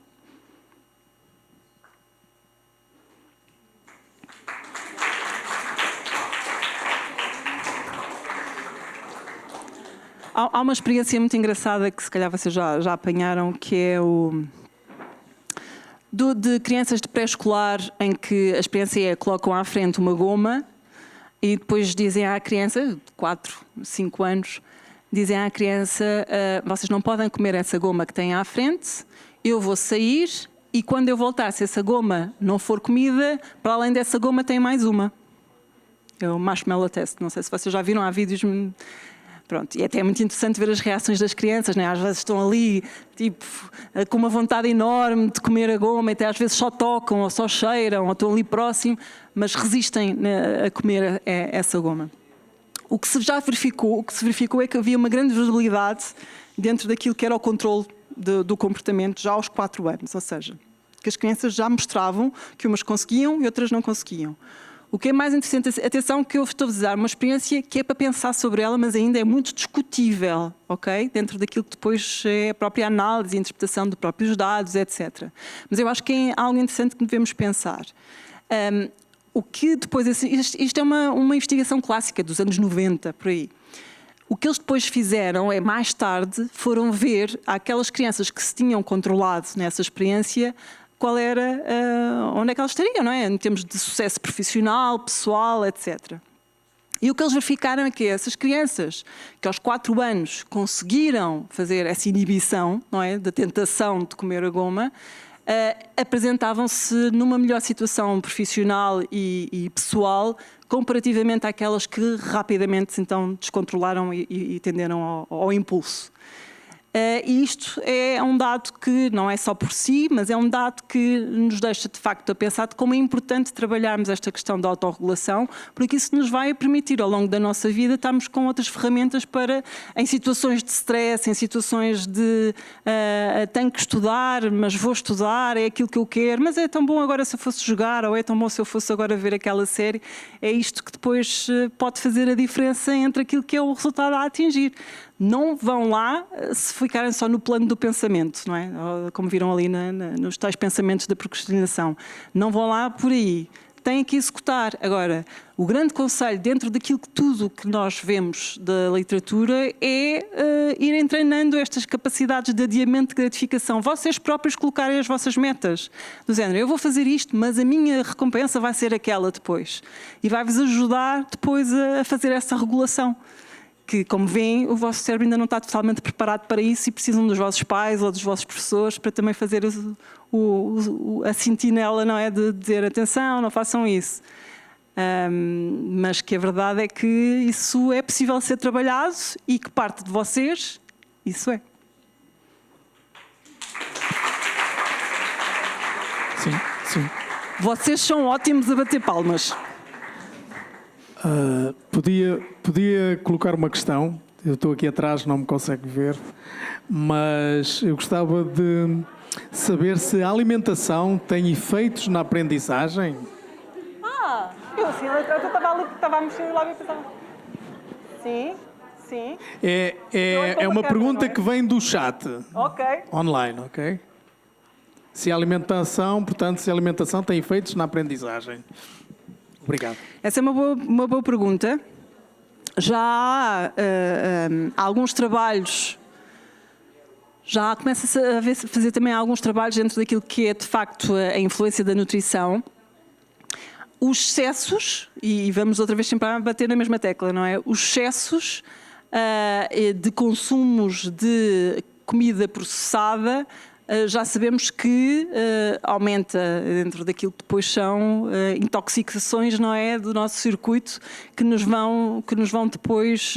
Speaker 2: Há uma experiência muito engraçada que se calhar vocês já apanharam, que é de crianças de pré-escolar, em que a experiência é colocam à frente uma goma e depois dizem à criança, de 4, 5 anos, dizem à criança, vocês não podem comer essa goma que têm à frente, eu vou sair e quando eu voltar, se essa goma não for comida, para além dessa goma tem mais uma. É o marshmallow test, não sei se vocês já viram, há vídeos... Pronto, e até é muito interessante ver as reações das crianças, né? Às vezes estão ali tipo, com uma vontade enorme de comer a goma, e até às vezes só tocam ou só cheiram ou estão ali próximo, mas resistem, né, a comer essa goma. O que se verificou é que havia uma grande visibilidade dentro daquilo que era o controle do comportamento já aos 4 anos, ou seja, que as crianças já mostravam que umas conseguiam e outras não conseguiam. O que é mais interessante, atenção que eu estou a usar uma experiência que é para pensar sobre ela, mas ainda é muito discutível, ok? Dentro daquilo que depois é a própria análise e interpretação de próprios dados, etc. Mas eu acho que é algo interessante que devemos pensar. O que depois, isto é uma investigação clássica dos anos 90, por aí. O que eles depois fizeram é, mais tarde, foram ver aquelas crianças que se tinham controlado nessa experiência, qual era, onde é que elas estariam, não é? Em termos de sucesso profissional, pessoal, etc. E o que eles verificaram é que essas crianças que aos 4 anos conseguiram fazer essa inibição, não é? Da tentação de comer a goma, apresentavam-se numa melhor situação profissional e pessoal, comparativamente àquelas que rapidamente então descontrolaram e tenderam ao impulso. E isto é um dado que não é só por si, mas é um dado que nos deixa de facto a pensar de como é importante trabalharmos esta questão da autorregulação, porque isso nos vai permitir ao longo da nossa vida estarmos com outras ferramentas para, em situações de stress, em situações de tenho que estudar, mas vou estudar, é aquilo que eu quero, mas é tão bom agora se eu fosse jogar, ou é tão bom se eu fosse agora ver aquela série. É isto que depois pode fazer a diferença entre aquilo que é o resultado a atingir. Não vão lá se ficarem só no plano do pensamento, não é? Como viram ali nos tais pensamentos da procrastinação. Não vão lá por aí. Têm que executar. Agora, o grande conselho dentro daquilo que tudo que nós vemos da literatura é irem treinando estas capacidades de adiamento de gratificação. Vocês próprios colocarem as vossas metas. Do género, eu vou fazer isto, mas a minha recompensa vai ser aquela depois. E vai-vos ajudar depois a fazer essa regulação. Que, como veem, o vosso cérebro ainda não está totalmente preparado para isso e precisam dos vossos pais ou dos vossos professores para também fazer a sentinela, não é? De dizer, atenção, não façam isso. Mas que a verdade é que isso é possível ser trabalhado e que parte de vocês, isso é.
Speaker 4: Sim, sim.
Speaker 2: Vocês são ótimos a bater palmas.
Speaker 4: Podia colocar uma questão, eu estou aqui atrás, não me consegue ver, mas eu gostava de saber se a alimentação tem efeitos na aprendizagem.
Speaker 2: Eu estava a mexer lá e pensava. Sim, sim.
Speaker 4: É uma pergunta que vem do chat online, ok? Se a alimentação tem efeitos na aprendizagem. Obrigado.
Speaker 2: Essa é uma boa pergunta. Já há alguns trabalhos, já começa-se a fazer também alguns trabalhos dentro daquilo que é de facto a influência da nutrição. Os excessos, e vamos outra vez sempre a bater na mesma tecla, não é? Os excessos de consumos de comida processada, já sabemos que aumenta dentro daquilo que depois são intoxicações, não é, do nosso circuito, que nos vão depois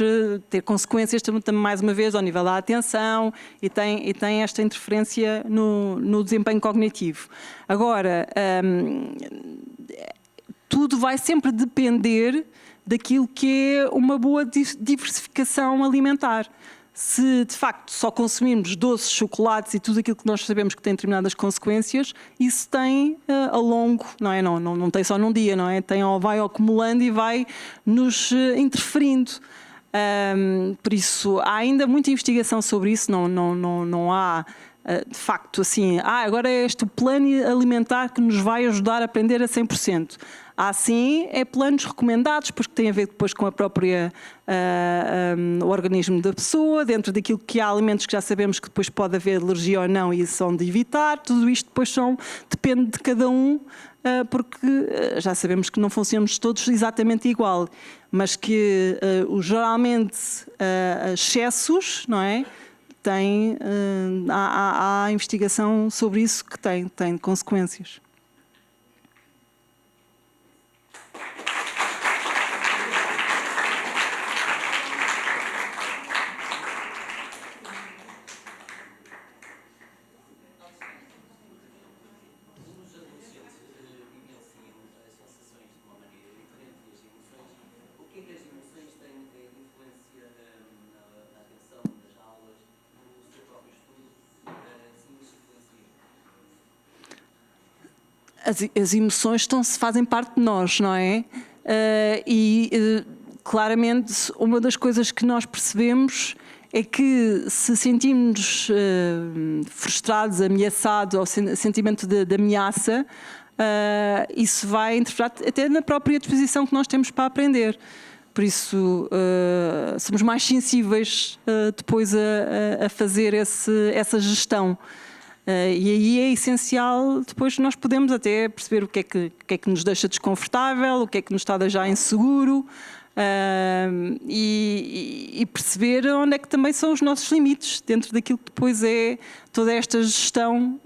Speaker 2: ter consequências também, mais uma vez, ao nível da atenção e tem esta interferência no desempenho cognitivo. Agora, tudo vai sempre depender daquilo que é uma boa diversificação alimentar. Se de facto só consumirmos doces, chocolates e tudo aquilo que nós sabemos que tem determinadas consequências, isso tem ao longo, não é? Não tem só num dia, não é? Vai acumulando e vai nos interferindo. Por isso, há ainda muita investigação sobre isso, não há de facto assim, agora é este plano alimentar que nos vai ajudar a aprender a 100%. Há sim, planos recomendados, porque tem a ver depois com a própria o organismo da pessoa, dentro daquilo que há alimentos que já sabemos que depois pode haver alergia ou não e são de evitar, tudo isto depois depende de cada um, porque já sabemos que não funcionamos todos exatamente igual, mas que geralmente excessos, não é? Há investigação sobre isso que tem consequências. As emoções fazem parte de nós, não é? Claramente, uma das coisas que nós percebemos é que se sentimos frustrados, ameaçados, ou sentimento de ameaça, isso vai interferir até na própria disposição que nós temos para aprender. Por isso, somos mais sensíveis depois a fazer essa gestão. E aí é essencial, depois nós podemos até perceber o que é que nos deixa desconfortável, o que é que nos está a deixar inseguro, E perceber onde é que também são os nossos limites dentro daquilo que depois é toda esta gestão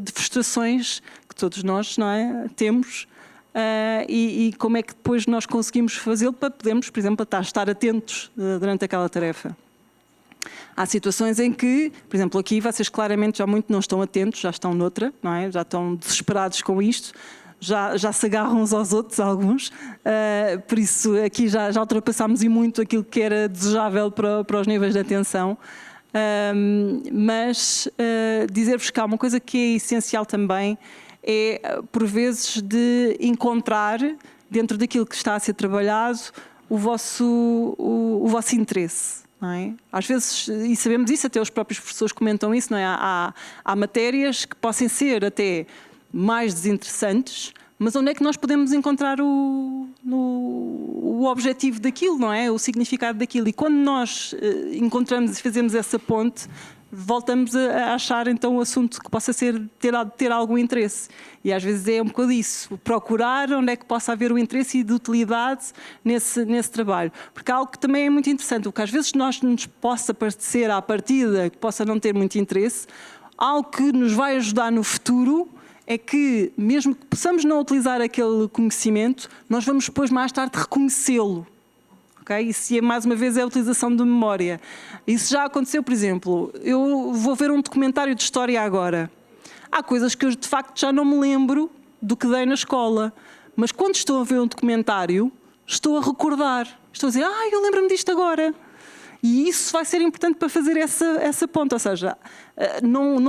Speaker 2: de frustrações que todos nós, não é, temos. E como é que depois nós conseguimos fazê-lo para podermos, por exemplo, estar atentos durante aquela tarefa. Há situações em que, por exemplo, aqui vocês claramente já muito não estão atentos, já estão noutra, não é? Já estão desesperados com isto, já se agarram uns aos outros, alguns, por isso aqui já ultrapassámos e muito aquilo que era desejável para os níveis de atenção. Mas dizer-vos que há uma coisa que é essencial também, é por vezes de encontrar dentro daquilo que está a ser trabalhado o vosso interesse. Não é? Às vezes, e sabemos isso, até os próprios professores comentam isso, não é? Há matérias que possam ser até mais desinteressantes, mas onde é que nós podemos encontrar o objetivo daquilo, não é? O significado daquilo. E quando nós encontramos e fazemos essa ponte, voltamos a achar então o assunto que possa ter algum interesse. E às vezes é um bocado isso, procurar onde é que possa haver o interesse e de utilidade nesse trabalho. Porque há algo que também é muito interessante, o que às vezes nos possa parecer à partida, que possa não ter muito interesse, algo que nos vai ajudar no futuro é que, mesmo que possamos não utilizar aquele conhecimento, nós vamos depois mais tarde reconhecê-lo. Okay? Isso, mais uma vez, é a utilização de memória. Isso já aconteceu, por exemplo, eu vou ver um documentário de história agora. Há coisas que eu, de facto, já não me lembro do que dei na escola. Mas quando estou a ver um documentário, estou a recordar. Estou a dizer, eu lembro-me disto agora. E isso vai ser importante para fazer essa ponta. Ou seja, não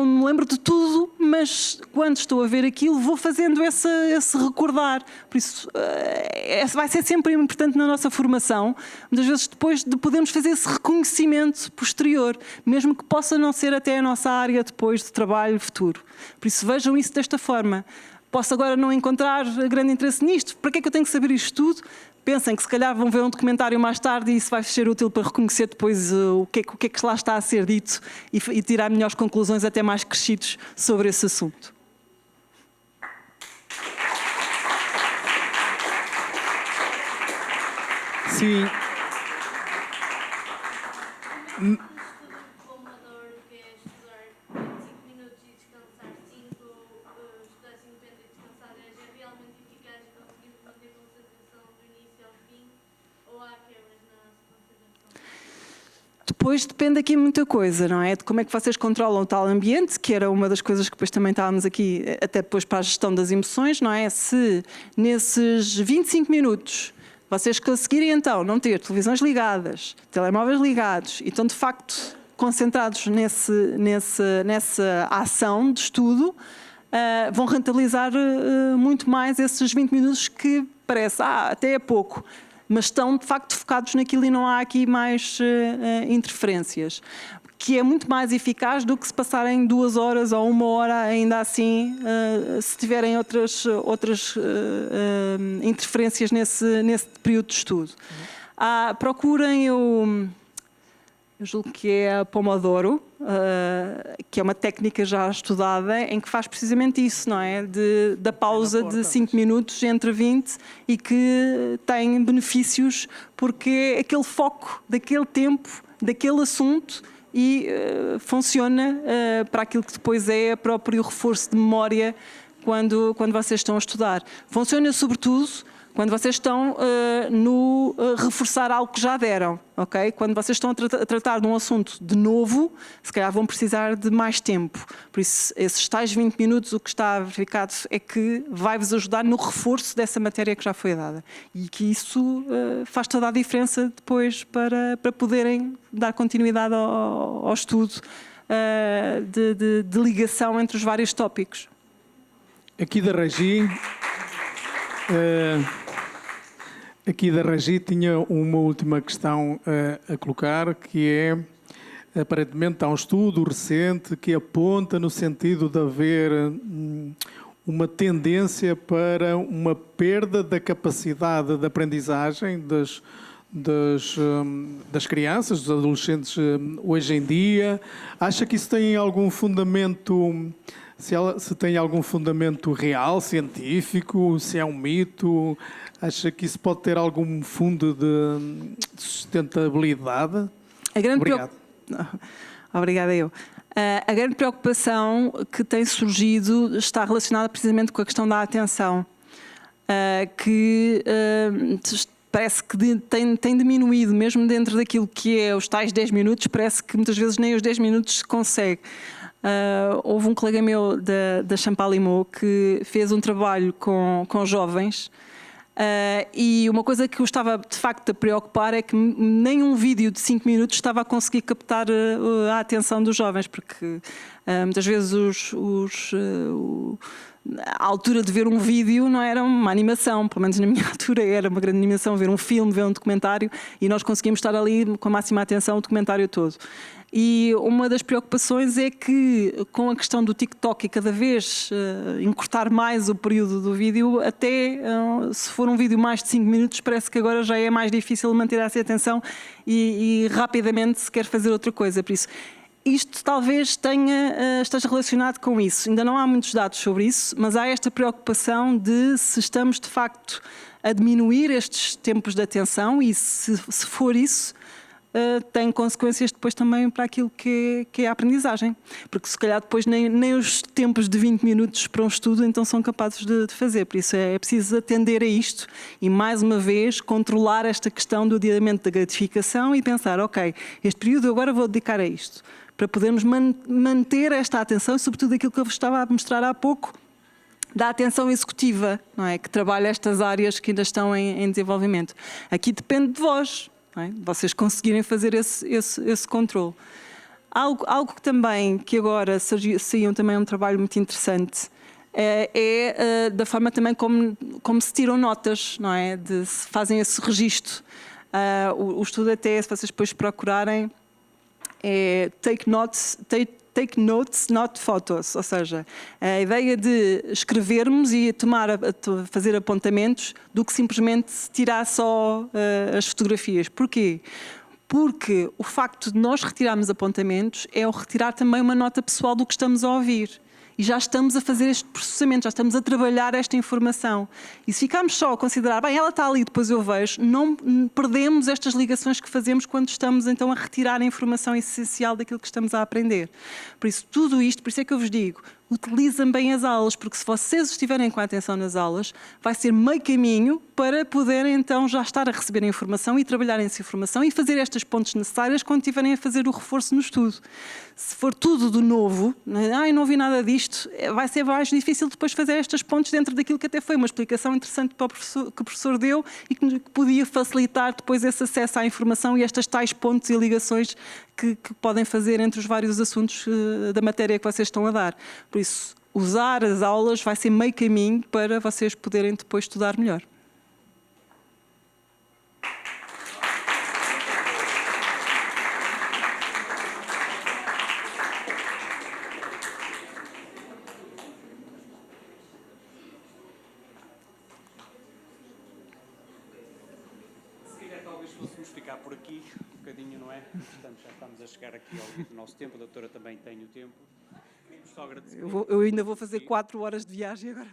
Speaker 2: me lembro de tudo, mas quando estou a ver aquilo, vou fazendo esse recordar. Por isso, vai ser sempre importante na nossa formação, muitas vezes depois de podermos fazer esse reconhecimento posterior, mesmo que possa não ser até a nossa área depois de trabalho futuro. Por isso, vejam isso desta forma. Posso agora não encontrar grande interesse nisto. Para que é que eu tenho que saber isto tudo? Pensem que se calhar vão ver um documentário mais tarde e isso vai ser útil para reconhecer depois o que é que lá está a ser dito e tirar melhores conclusões até mais crescidos sobre esse assunto.
Speaker 4: Sim.
Speaker 2: Depois depende aqui muita coisa, não é? De como é que vocês controlam o tal ambiente, que era uma das coisas que depois também estávamos aqui, até depois para a gestão das emoções, não é? Se nesses 25 minutos vocês conseguirem então não ter televisões ligadas, telemóveis ligados e estão de facto concentrados nessa ação de estudo, vão rentabilizar muito mais esses 20 minutos que parece, até é pouco. Mas estão, de facto, focados naquilo e não há aqui mais interferências. Que é muito mais eficaz do que se passarem 2 horas ou 1 hora, ainda assim, se tiverem outras interferências nesse período de estudo. Procurem eu julgo que é a Pomodoro, que é uma técnica já estudada em que faz precisamente isso, não é? Da pausa de 5 minutos entre 20 e que tem benefícios porque é aquele foco daquele tempo, daquele assunto e funciona para aquilo que depois é o próprio reforço de memória quando vocês estão a estudar. Funciona sobretudo quando vocês estão no reforçar algo que já deram, ok? Quando vocês estão a tratar de um assunto de novo, se calhar vão precisar de mais tempo. Por isso, esses tais 20 minutos, o que está verificado é que vai-vos ajudar no reforço dessa matéria que já foi dada. E que isso faz toda a diferença depois para poderem dar continuidade ao estudo de ligação entre os vários tópicos.
Speaker 4: Aqui da Regi tinha uma última questão a colocar, que é, aparentemente há um estudo recente que aponta no sentido de haver uma tendência para uma perda da capacidade de aprendizagem das crianças, dos adolescentes hoje em dia? Acha que isso tem algum fundamento, se tem algum fundamento real, científico, se é um mito? Acha que isso pode ter algum fundo de sustentabilidade? Obrigado.
Speaker 2: Obrigada eu. A grande preocupação que tem surgido está relacionada precisamente com a questão da atenção, que parece que tem diminuído, mesmo dentro daquilo que é os tais 10 minutos, parece que muitas vezes nem os 10 minutos se consegue. Houve um colega meu da Champalimau que fez um trabalho com jovens, e uma coisa que o estava de facto a preocupar é que nem um vídeo de 5 minutos estava a conseguir captar a atenção dos jovens, porque muitas vezes a altura de ver um vídeo não era uma animação, pelo menos na minha altura era uma grande animação, ver um filme, ver um documentário, e nós conseguimos estar ali com a máxima atenção o documentário todo. E uma das preocupações é que, com a questão do TikTok e cada vez encurtar mais o período do vídeo, até se for um vídeo mais de 5 minutos, parece que agora já é mais difícil manter essa atenção e rapidamente se quer fazer outra coisa. Por isso, isto talvez esteja relacionado com isso. Ainda não há muitos dados sobre isso, mas há esta preocupação de se estamos de facto a diminuir estes tempos de atenção e se for isso, tem consequências depois também para aquilo que é a aprendizagem. Porque se calhar depois nem os tempos de 20 minutos para um estudo então são capazes de fazer. Por isso é preciso atender a isto e, mais uma vez, controlar esta questão do adiamento da gratificação e pensar, ok, este período eu agora vou dedicar a isto, para podermos manter esta atenção e, sobretudo, aquilo que eu vos estava a mostrar há pouco, da atenção executiva, não é? Que trabalha estas áreas que ainda estão em desenvolvimento. Aqui depende de vós, não é? De vocês conseguirem fazer esse controle. Algo que também, que agora saiu também um trabalho muito interessante, é da forma também como se tiram notas, não é? Se fazem esse registro. O estudo até, se vocês depois procurarem, é take notes, not photos, ou seja, a ideia de escrevermos e fazer apontamentos do que simplesmente tirar só as fotografias. Porquê? Porque o facto de nós retirarmos apontamentos é o retirar também uma nota pessoal do que estamos a ouvir. E já estamos a fazer este processamento, já estamos a trabalhar esta informação. E se ficarmos só a considerar, bem, ela está ali, depois eu vejo, não perdemos estas ligações que fazemos quando estamos então a retirar a informação essencial daquilo que estamos a aprender. Por isso, tudo isto, por isso é que eu vos digo, utilizem bem as aulas, porque se vocês estiverem com a atenção nas aulas, vai ser meio caminho para poderem então já estar a receber a informação e trabalhar essa informação e fazer estas pontes necessárias quando estiverem a fazer o reforço no estudo. Se for tudo de novo, não vi nada disto, vai ser mais difícil depois fazer estas pontes dentro daquilo que até foi uma explicação interessante para que o professor deu e que podia facilitar depois esse acesso à informação e estas tais pontes e ligações que podem fazer entre os vários assuntos da matéria que vocês estão a dar. Por isso, usar as aulas vai ser meio caminho para vocês poderem depois estudar melhor.
Speaker 1: Talvez fôssemos ficar por aqui um bocadinho, não é? Portanto, já estamos a chegar aqui ao limite do nosso tempo, a doutora também tem o tempo. Só agradecer.
Speaker 2: Eu ainda vou fazer 4 horas de viagem agora.